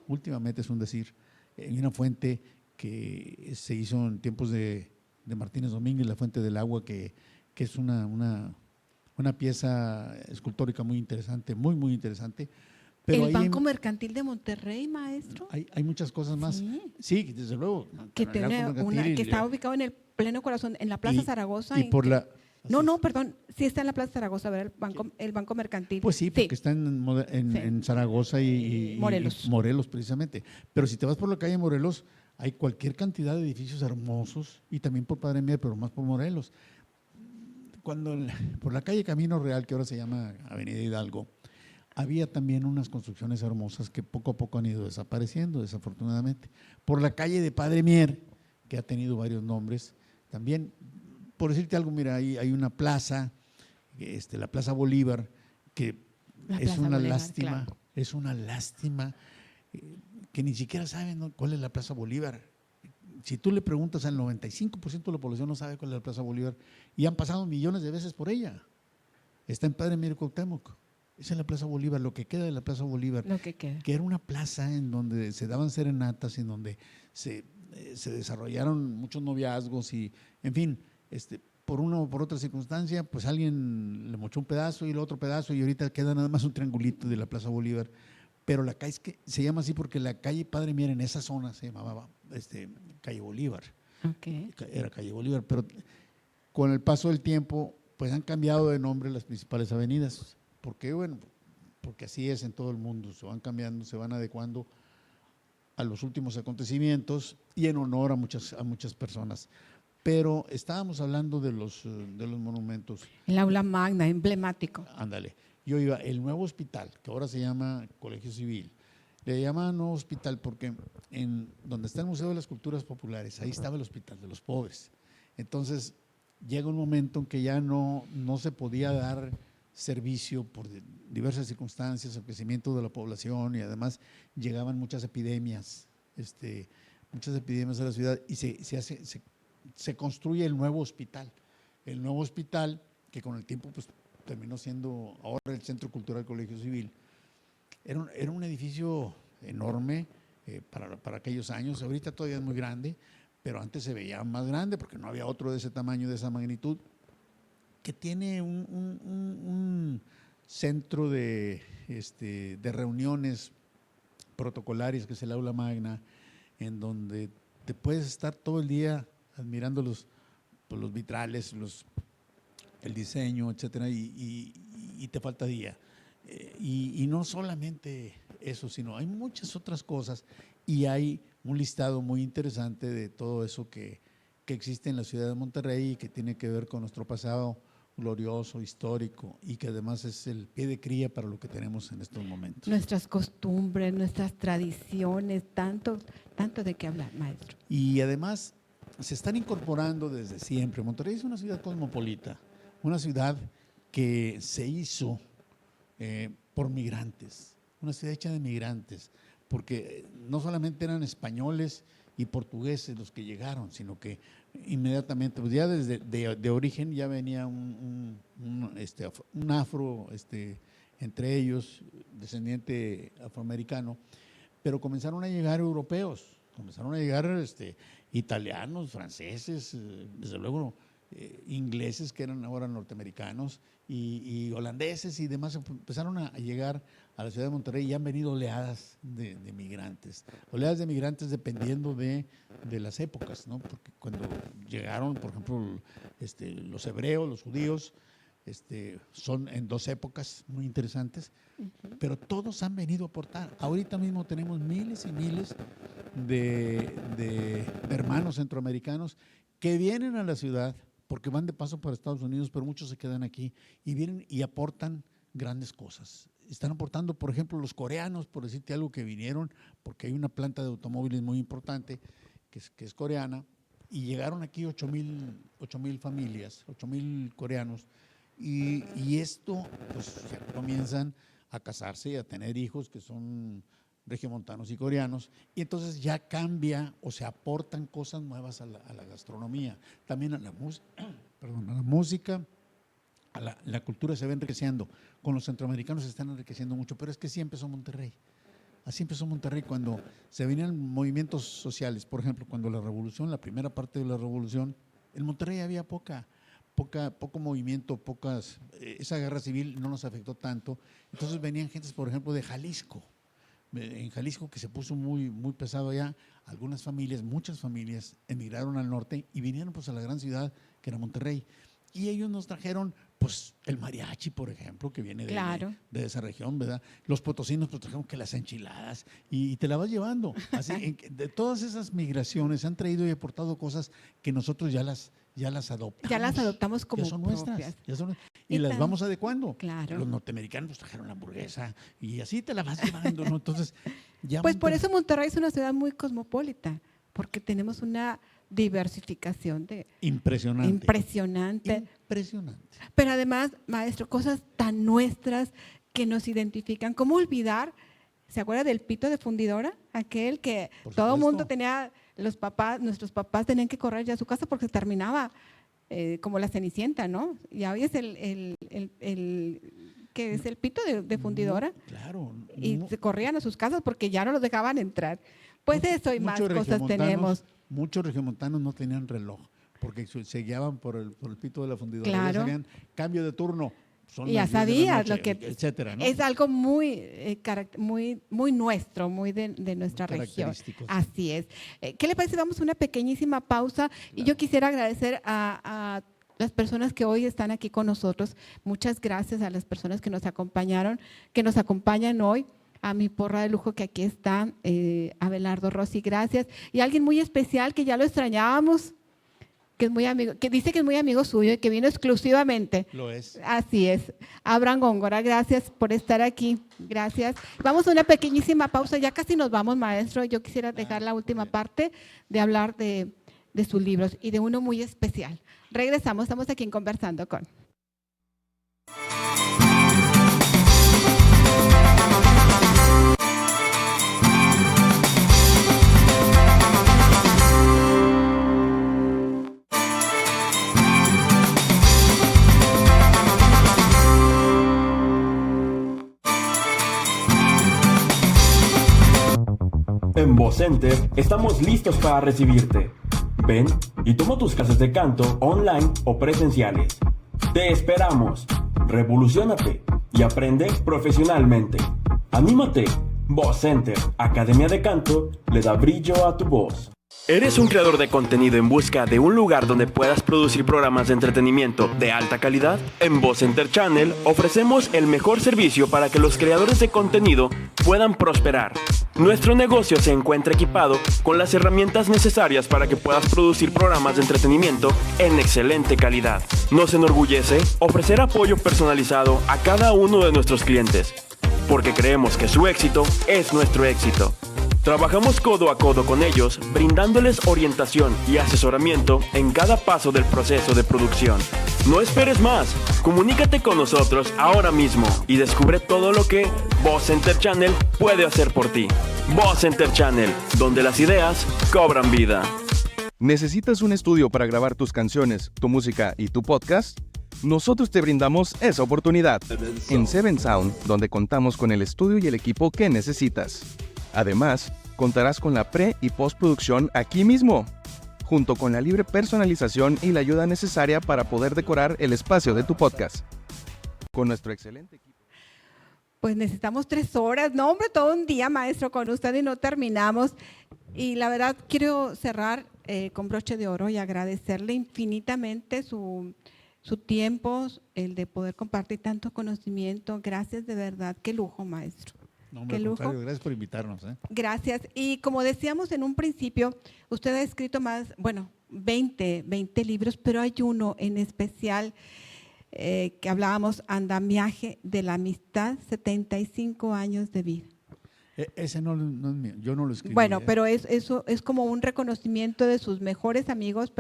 [SPEAKER 2] últimamente es un decir, hay una fuente que se hizo en tiempos de Martínez Domínguez, la Fuente del Agua, que es una pieza escultórica muy interesante, muy interesante. Pero
[SPEAKER 1] el Banco Mercantil de Monterrey, maestro.
[SPEAKER 2] Hay muchas cosas más. Sí, desde luego.
[SPEAKER 1] Que está ubicado en el pleno corazón, en la Plaza Zaragoza.
[SPEAKER 2] Y por la…
[SPEAKER 1] perdón, sí está en la Plaza Zaragoza, ¿verdad? El Banco Mercantil.
[SPEAKER 2] Pues sí, porque está en Zaragoza y
[SPEAKER 1] Morelos.
[SPEAKER 2] Morelos, precisamente. Pero si te vas por la calle Morelos, hay cualquier cantidad de edificios hermosos, y también por Padre Mier, pero más por Morelos. Por la calle Camino Real, que ahora se llama Avenida Hidalgo, había también unas construcciones hermosas que poco a poco han ido desapareciendo, desafortunadamente. Por la calle de Padre Mier, que ha tenido varios nombres, también, por decirte algo, mira, hay una plaza, la Plaza Bolívar, que es una lástima, claro. Es una lástima que ni siquiera saben, ¿no?, cuál es la Plaza Bolívar. Si tú le preguntas, al 95% de la población no sabe cuál es la Plaza Bolívar, y han pasado millones de veces por ella. Está en Padre Mier Cuauhtémoc. Esa es la Plaza Bolívar, lo que queda de la Plaza Bolívar, que era una plaza en donde se daban serenatas, en donde se desarrollaron muchos noviazgos y, en fin, por una o por otra circunstancia, pues alguien le mochó un pedazo y el otro pedazo, y ahorita queda nada más un triangulito de la Plaza Bolívar. Pero la calle se llama así porque la calle Padre Mier en esa zona se llamaba calle Bolívar.
[SPEAKER 1] Okay.
[SPEAKER 2] Era calle Bolívar, pero con el paso del tiempo, pues han cambiado de nombre las principales avenidas. ¿Por qué? Bueno, porque así es en todo el mundo, se van cambiando, se van adecuando a los últimos acontecimientos y en honor a muchas personas. Pero estábamos hablando de los monumentos.
[SPEAKER 1] El aula magna, emblemático.
[SPEAKER 2] Ándale. Yo iba, el nuevo hospital, que ahora se llama Colegio Civil, le llaman nuevo hospital porque en donde está el Museo de las Culturas Populares, ahí estaba el Hospital de los Pobres. Entonces, llega un momento en que ya no se podía dar servicio por diversas circunstancias, el crecimiento de la población, y además llegaban muchas epidemias a la ciudad, y se construye el nuevo hospital. El nuevo hospital, que con el tiempo pues terminó siendo ahora el Centro Cultural Colegio Civil, era un edificio enorme para aquellos años. Ahorita todavía es muy grande, pero antes se veía más grande porque no había otro de ese tamaño, de esa magnitud, que tiene un centro de reuniones protocolarias, que es el aula magna, en donde te puedes estar todo el día admirando los vitrales, el diseño, etcétera, y te falta día. Y no solamente eso, sino hay muchas otras cosas, y hay un listado muy interesante de todo eso que existe en la ciudad de Monterrey y que tiene que ver con nuestro pasado glorioso, histórico, y que además es el pie de cría para lo que tenemos en estos momentos.
[SPEAKER 1] Nuestras costumbres, nuestras tradiciones, tanto de qué hablar, maestro.
[SPEAKER 2] Y además se están incorporando desde siempre. Monterrey es una ciudad cosmopolita, una ciudad que se hizo por migrantes, una ciudad hecha de migrantes, porque no solamente eran españoles y portugueses los que llegaron, sino que inmediatamente, pues ya desde de origen ya venía un afro, entre ellos, descendiente afroamericano, pero comenzaron a llegar europeos, comenzaron a llegar italianos, franceses, desde luego ingleses, que eran ahora norteamericanos, y holandeses y demás, empezaron a llegar a la ciudad de Monterrey, y han venido oleadas de migrantes, dependiendo de las épocas, ¿no? Porque cuando llegaron, por ejemplo, los hebreos, los judíos, son en dos épocas muy interesantes, pero todos han venido a aportar. Ahorita mismo tenemos miles y miles de hermanos centroamericanos que vienen a la ciudad porque van de paso para Estados Unidos, pero muchos se quedan aquí y vienen y aportan grandes cosas. Están aportando, por ejemplo, los coreanos, por decirte algo, que vinieron porque hay una planta de automóviles muy importante que es coreana, y llegaron aquí 8,000 familias, 8,000 coreanos, y esto, pues ya comienzan a casarse y a tener hijos que son regiomontanos y coreanos, y entonces ya cambia o se aportan cosas nuevas a la gastronomía, también a la música, a la cultura se va enriqueciendo. Con los centroamericanos se están enriqueciendo mucho, pero es que así empezó Monterrey. Así empezó Monterrey cuando se venían movimientos sociales. Por ejemplo, cuando la primera parte de la revolución, en Monterrey había poco movimiento, esa guerra civil no nos afectó tanto. Entonces venían gentes, por ejemplo, de Jalisco. En Jalisco, que se puso muy, muy pesado allá, muchas familias emigraron al norte y vinieron pues a la gran ciudad que era Monterrey. Y ellos nos trajeron pues el mariachi, por ejemplo, que viene
[SPEAKER 1] Claro.
[SPEAKER 2] de esa región, ¿verdad? Los potosinos, pues trajeron que las enchiladas y te la vas llevando. Así, de todas esas migraciones han traído y aportado cosas que nosotros ya las adoptamos.
[SPEAKER 1] Ya las adoptamos como
[SPEAKER 2] ya son nuestras,
[SPEAKER 1] propias.
[SPEAKER 2] y
[SPEAKER 1] Y
[SPEAKER 2] las
[SPEAKER 1] tan-
[SPEAKER 2] vamos adecuando.
[SPEAKER 1] Claro.
[SPEAKER 2] Los norteamericanos pues, trajeron la hamburguesa y así te la vas llevando, ¿no? Entonces, ya
[SPEAKER 1] Pues por eso Monterrey es una ciudad muy cosmopolita, porque tenemos una diversificación
[SPEAKER 2] impresionante.
[SPEAKER 1] impresionante.
[SPEAKER 2] Impresionante.
[SPEAKER 1] Pero además, maestro, cosas tan nuestras que nos identifican. ¿Cómo olvidar? ¿Se acuerda del pito de fundidora? Aquel que
[SPEAKER 2] Por
[SPEAKER 1] todo el
[SPEAKER 2] supuesto.
[SPEAKER 1] mundo tenía, nuestros papás tenían que correr ya a su casa porque se terminaba como la Cenicienta, ¿no? Y hoy es que es el pito de fundidora.
[SPEAKER 2] Claro.
[SPEAKER 1] Y se corrían a sus casas porque ya no los dejaban entrar. Pues eso y más cosas tenemos.
[SPEAKER 2] Muchos regiomontanos no tenían reloj porque se guiaban por el pito de la fundidora.
[SPEAKER 1] Claro.
[SPEAKER 2] Ya sabían, cambio de turno. Son
[SPEAKER 1] Y ya
[SPEAKER 2] las 10 de la
[SPEAKER 1] sabías
[SPEAKER 2] noche,
[SPEAKER 1] lo que
[SPEAKER 2] etcétera, ¿no?
[SPEAKER 1] es algo muy, muy nuestro, muy de nuestra
[SPEAKER 2] Muy
[SPEAKER 1] región.
[SPEAKER 2] característico, sí.
[SPEAKER 1] Así es. ¿Qué le parece? Vamos a una pequeñísima pausa y yo quisiera agradecer a las personas que hoy están aquí con nosotros. Muchas gracias a las personas que nos acompañaron, que nos acompañan hoy. A mi porra de lujo que aquí está, Abelardo Rossi, gracias. Y alguien muy especial que ya lo extrañábamos, que es muy amigo, que dice que es muy amigo suyo y que vino exclusivamente.
[SPEAKER 2] Lo es.
[SPEAKER 1] Así es. Abraham Góngora, gracias por estar aquí. Gracias. Vamos a una pequeñísima pausa, ya casi nos vamos, maestro. Yo quisiera dejar la última parte de hablar de sus libros y de uno muy especial. Regresamos, estamos aquí en Conversando con.
[SPEAKER 3] En Voz Center estamos listos para recibirte. Ven y toma tus clases de canto online o presenciales. Te esperamos. Revoluciónate y aprende profesionalmente. ¡Anímate! Voz Center, Academia de Canto, le da brillo a tu voz. ¿Eres un creador de contenido en busca de un lugar donde puedas producir programas de entretenimiento de alta calidad? En Voz Center Channel ofrecemos el mejor servicio para que los creadores de contenido puedan prosperar. Nuestro negocio se encuentra equipado con las herramientas necesarias para que puedas producir programas de entretenimiento en excelente calidad. Nos enorgullece ofrecer apoyo personalizado a cada uno de nuestros clientes, porque creemos que su éxito es nuestro éxito. Trabajamos codo a codo con ellos, brindándoles orientación y asesoramiento en cada paso del proceso de producción. No esperes más, comunícate con nosotros ahora mismo y descubre todo lo que Voz Center Channel puede hacer por ti. Voz Center Channel, donde las ideas cobran vida.
[SPEAKER 4] ¿Necesitas un estudio para grabar tus canciones, tu música y tu podcast? Nosotros te brindamos esa oportunidad en Seven Sound, donde contamos con el estudio y el equipo que necesitas. Además, contarás con la pre- y postproducción aquí mismo, junto con la libre personalización y la ayuda necesaria para poder decorar el espacio de tu podcast. Con nuestro excelente equipo.
[SPEAKER 1] Pues necesitamos 3 horas, no hombre, todo un día, maestro, con usted y no terminamos. Y la verdad quiero cerrar con broche de oro y agradecerle infinitamente su tiempo, el de poder compartir tanto conocimiento. Gracias de verdad, qué lujo, maestro.
[SPEAKER 2] No, hombre,
[SPEAKER 1] Qué
[SPEAKER 2] al
[SPEAKER 1] lujo.
[SPEAKER 2] contrario, gracias por invitarnos.
[SPEAKER 1] Gracias. Y como decíamos en un principio, usted ha escrito 20 libros, pero hay uno en especial que hablábamos, Andamiaje de la Amistad, 75 años de vida.
[SPEAKER 2] Ese no es mío, yo no lo escribí.
[SPEAKER 1] Bueno, pero eso es como un reconocimiento de sus mejores amigos,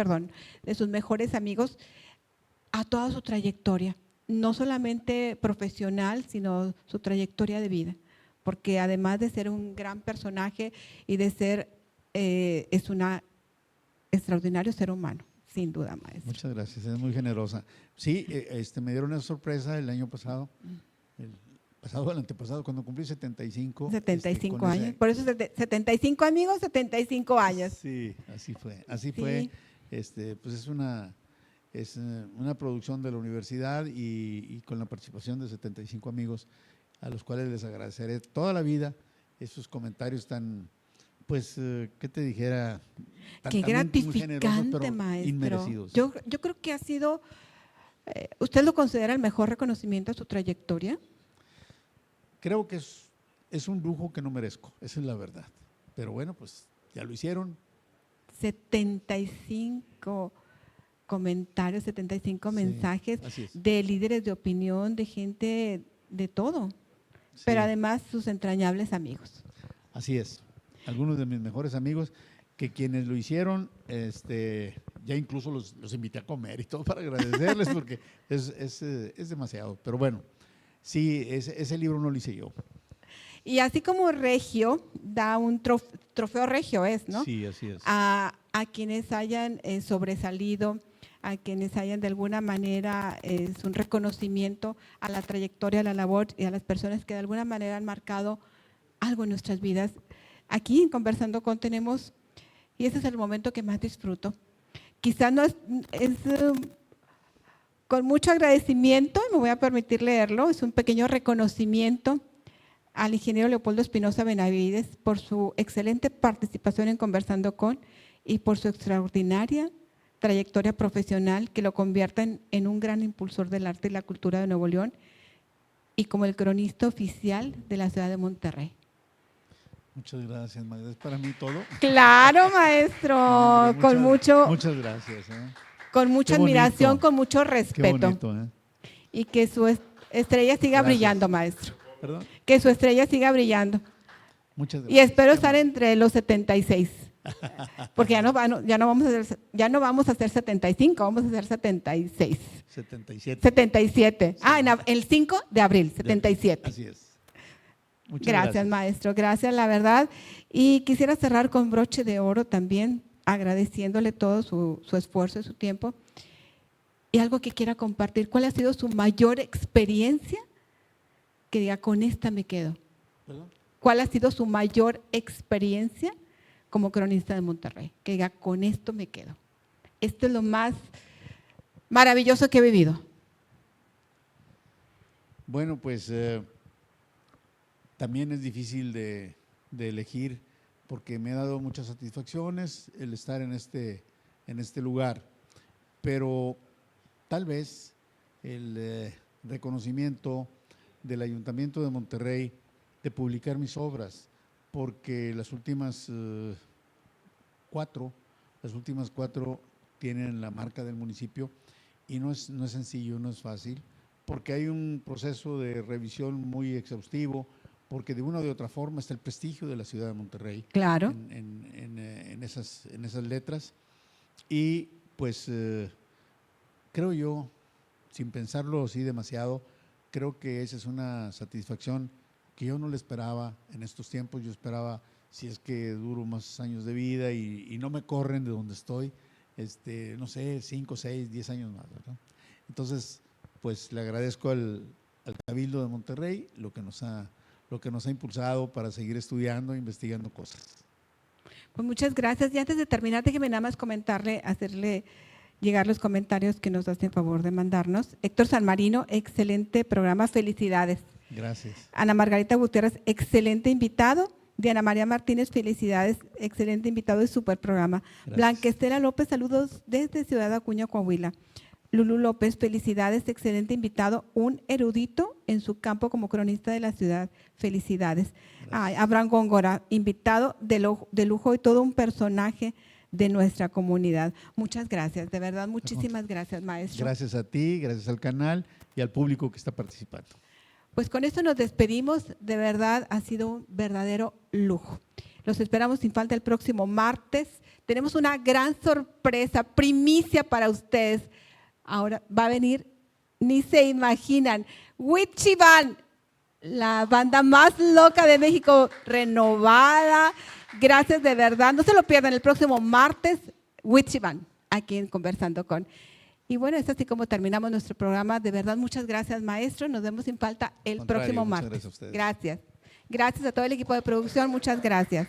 [SPEAKER 1] a toda su trayectoria, no solamente profesional, sino su trayectoria de vida, porque además de ser un gran personaje y de ser, es un extraordinario ser humano, sin duda, maestro.
[SPEAKER 2] Muchas gracias, es muy generosa. Sí, me dieron una sorpresa el año pasado, el antepasado, cuando cumplí 75.
[SPEAKER 1] 75
[SPEAKER 2] con
[SPEAKER 1] años, por eso 75 amigos, 75 años.
[SPEAKER 2] Sí, así fue.
[SPEAKER 1] Sí.
[SPEAKER 2] Pues es una producción de la universidad y con la participación de 75 amigos, a los cuales les agradeceré toda la vida esos comentarios tan, pues, ¿qué te dijera?
[SPEAKER 1] Qué
[SPEAKER 2] También muy generosos,
[SPEAKER 1] gratificante,
[SPEAKER 2] pero
[SPEAKER 1] maestro.
[SPEAKER 2] inmerecidos.
[SPEAKER 1] Yo creo que ha sido ¿Usted lo considera el mejor reconocimiento a su trayectoria?
[SPEAKER 2] Creo que es un lujo que no merezco, esa es la verdad. Pero bueno, pues ya lo hicieron.
[SPEAKER 1] 75 comentarios, 75
[SPEAKER 2] Sí,
[SPEAKER 1] mensajes
[SPEAKER 2] así es.
[SPEAKER 1] de líderes de opinión, de gente de todo,
[SPEAKER 2] Sí,
[SPEAKER 1] pero además sus entrañables amigos.
[SPEAKER 2] así es. Algunos de mis mejores amigos, que quienes lo hicieron, ya incluso los invité a comer y todo para agradecerles porque es demasiado. Pero bueno, sí, ese libro no lo hice yo.
[SPEAKER 1] Y así como Regio da un trofeo Regio, ¿no?
[SPEAKER 2] Sí, así es.
[SPEAKER 1] A quienes hayan sobresalido, a quienes hayan de alguna manera, es un reconocimiento a la trayectoria, a la labor y a las personas que de alguna manera han marcado algo en nuestras vidas. Aquí en Conversando con tenemos, y ese es el momento que más disfruto, quizás no es con mucho agradecimiento, y me voy a permitir leerlo, es un pequeño reconocimiento al ingeniero Leopoldo Espinosa Benavides por su excelente participación en Conversando con y por su extraordinaria trayectoria profesional que lo convierten en un gran impulsor del arte y la cultura de Nuevo León y como el cronista oficial de la ciudad de Monterrey.
[SPEAKER 2] Muchas gracias, Magda. Es para mí todo.
[SPEAKER 1] Claro, maestro,
[SPEAKER 2] Hombre, muchas gracias.
[SPEAKER 1] con mucha
[SPEAKER 2] Qué bonito.
[SPEAKER 1] admiración, con mucho
[SPEAKER 2] Qué
[SPEAKER 1] respeto.
[SPEAKER 2] bonito,
[SPEAKER 1] Y que su estrella siga
[SPEAKER 2] Gracias.
[SPEAKER 1] brillando, maestro.
[SPEAKER 2] ¿Perdón?
[SPEAKER 1] Que su estrella siga brillando.
[SPEAKER 2] Muchas
[SPEAKER 1] Y
[SPEAKER 2] gracias.
[SPEAKER 1] espero
[SPEAKER 2] Qué
[SPEAKER 1] estar
[SPEAKER 2] amable.
[SPEAKER 1] entre los 76. Porque ya no vamos a hacer 75, vamos a hacer 76.
[SPEAKER 2] 77.
[SPEAKER 1] 77. El 5 de abril, 77.
[SPEAKER 2] Así es. Muchas
[SPEAKER 1] Gracias, maestro. Gracias, la verdad. Y quisiera cerrar con broche de oro también, agradeciéndole todo su esfuerzo y su tiempo. Y algo que quiera compartir. ¿Cuál ha sido su mayor experiencia? Que diga, con esta me quedo.
[SPEAKER 2] ¿Perdón?
[SPEAKER 1] ¿Cuál ha sido su mayor experiencia como cronista de Monterrey? Que diga, con esto me quedo. Esto es lo más maravilloso que he vivido.
[SPEAKER 2] Bueno, pues también es difícil de elegir porque me ha dado muchas satisfacciones el estar en este lugar, pero tal vez el reconocimiento del Ayuntamiento de Monterrey de publicar mis obras, porque las últimas cuatro tienen la marca del municipio y no es sencillo, no es fácil, porque hay un proceso de revisión muy exhaustivo, porque de una o de otra forma está el prestigio de la ciudad de Monterrey
[SPEAKER 1] Claro.
[SPEAKER 2] en esas letras. Y pues creo yo, sin pensarlo así demasiado, creo que esa es una satisfacción que yo no le esperaba en estos tiempos. Yo esperaba, si es que duro más años de vida y no me corren de donde estoy, no sé, 5, 6, 10 años más, ¿verdad? Entonces, pues le agradezco al Cabildo de Monterrey lo que nos ha impulsado para seguir estudiando e investigando cosas.
[SPEAKER 1] Pues muchas gracias. Y antes de terminar, déjeme nada más hacerle llegar los comentarios que nos hacen favor de mandarnos. Héctor San Marino, excelente programa, felicidades.
[SPEAKER 2] Gracias.
[SPEAKER 1] Ana Margarita Gutiérrez, excelente invitado. Diana María Martínez, felicidades, excelente invitado de super programa.
[SPEAKER 2] Gracias.
[SPEAKER 1] Blanca Estela López, saludos desde Ciudad Acuña, Coahuila. Lulu López, felicidades, excelente invitado, un erudito en su campo como cronista de la ciudad, felicidades. Abraham Góngora, invitado de lujo y todo un personaje de nuestra comunidad. Muchas gracias, de verdad, muchísimas gracias, maestro.
[SPEAKER 2] Gracias a ti, gracias al canal y al público que está participando.
[SPEAKER 1] Pues con esto nos despedimos, de verdad ha sido un verdadero lujo. Los esperamos sin falta el próximo martes. Tenemos una gran sorpresa, primicia para ustedes. Ahora va a venir, ni se imaginan, Wichiban, la banda más loca de México, renovada. Gracias de verdad, no se lo pierdan el próximo martes, Wichiban, aquí en Conversando con. Y bueno, es así como terminamos nuestro programa. De verdad, muchas gracias, maestro. Nos vemos sin falta el próximo martes.
[SPEAKER 2] Gracias a ustedes.
[SPEAKER 1] Gracias. Gracias a todo el equipo de producción, muchas gracias.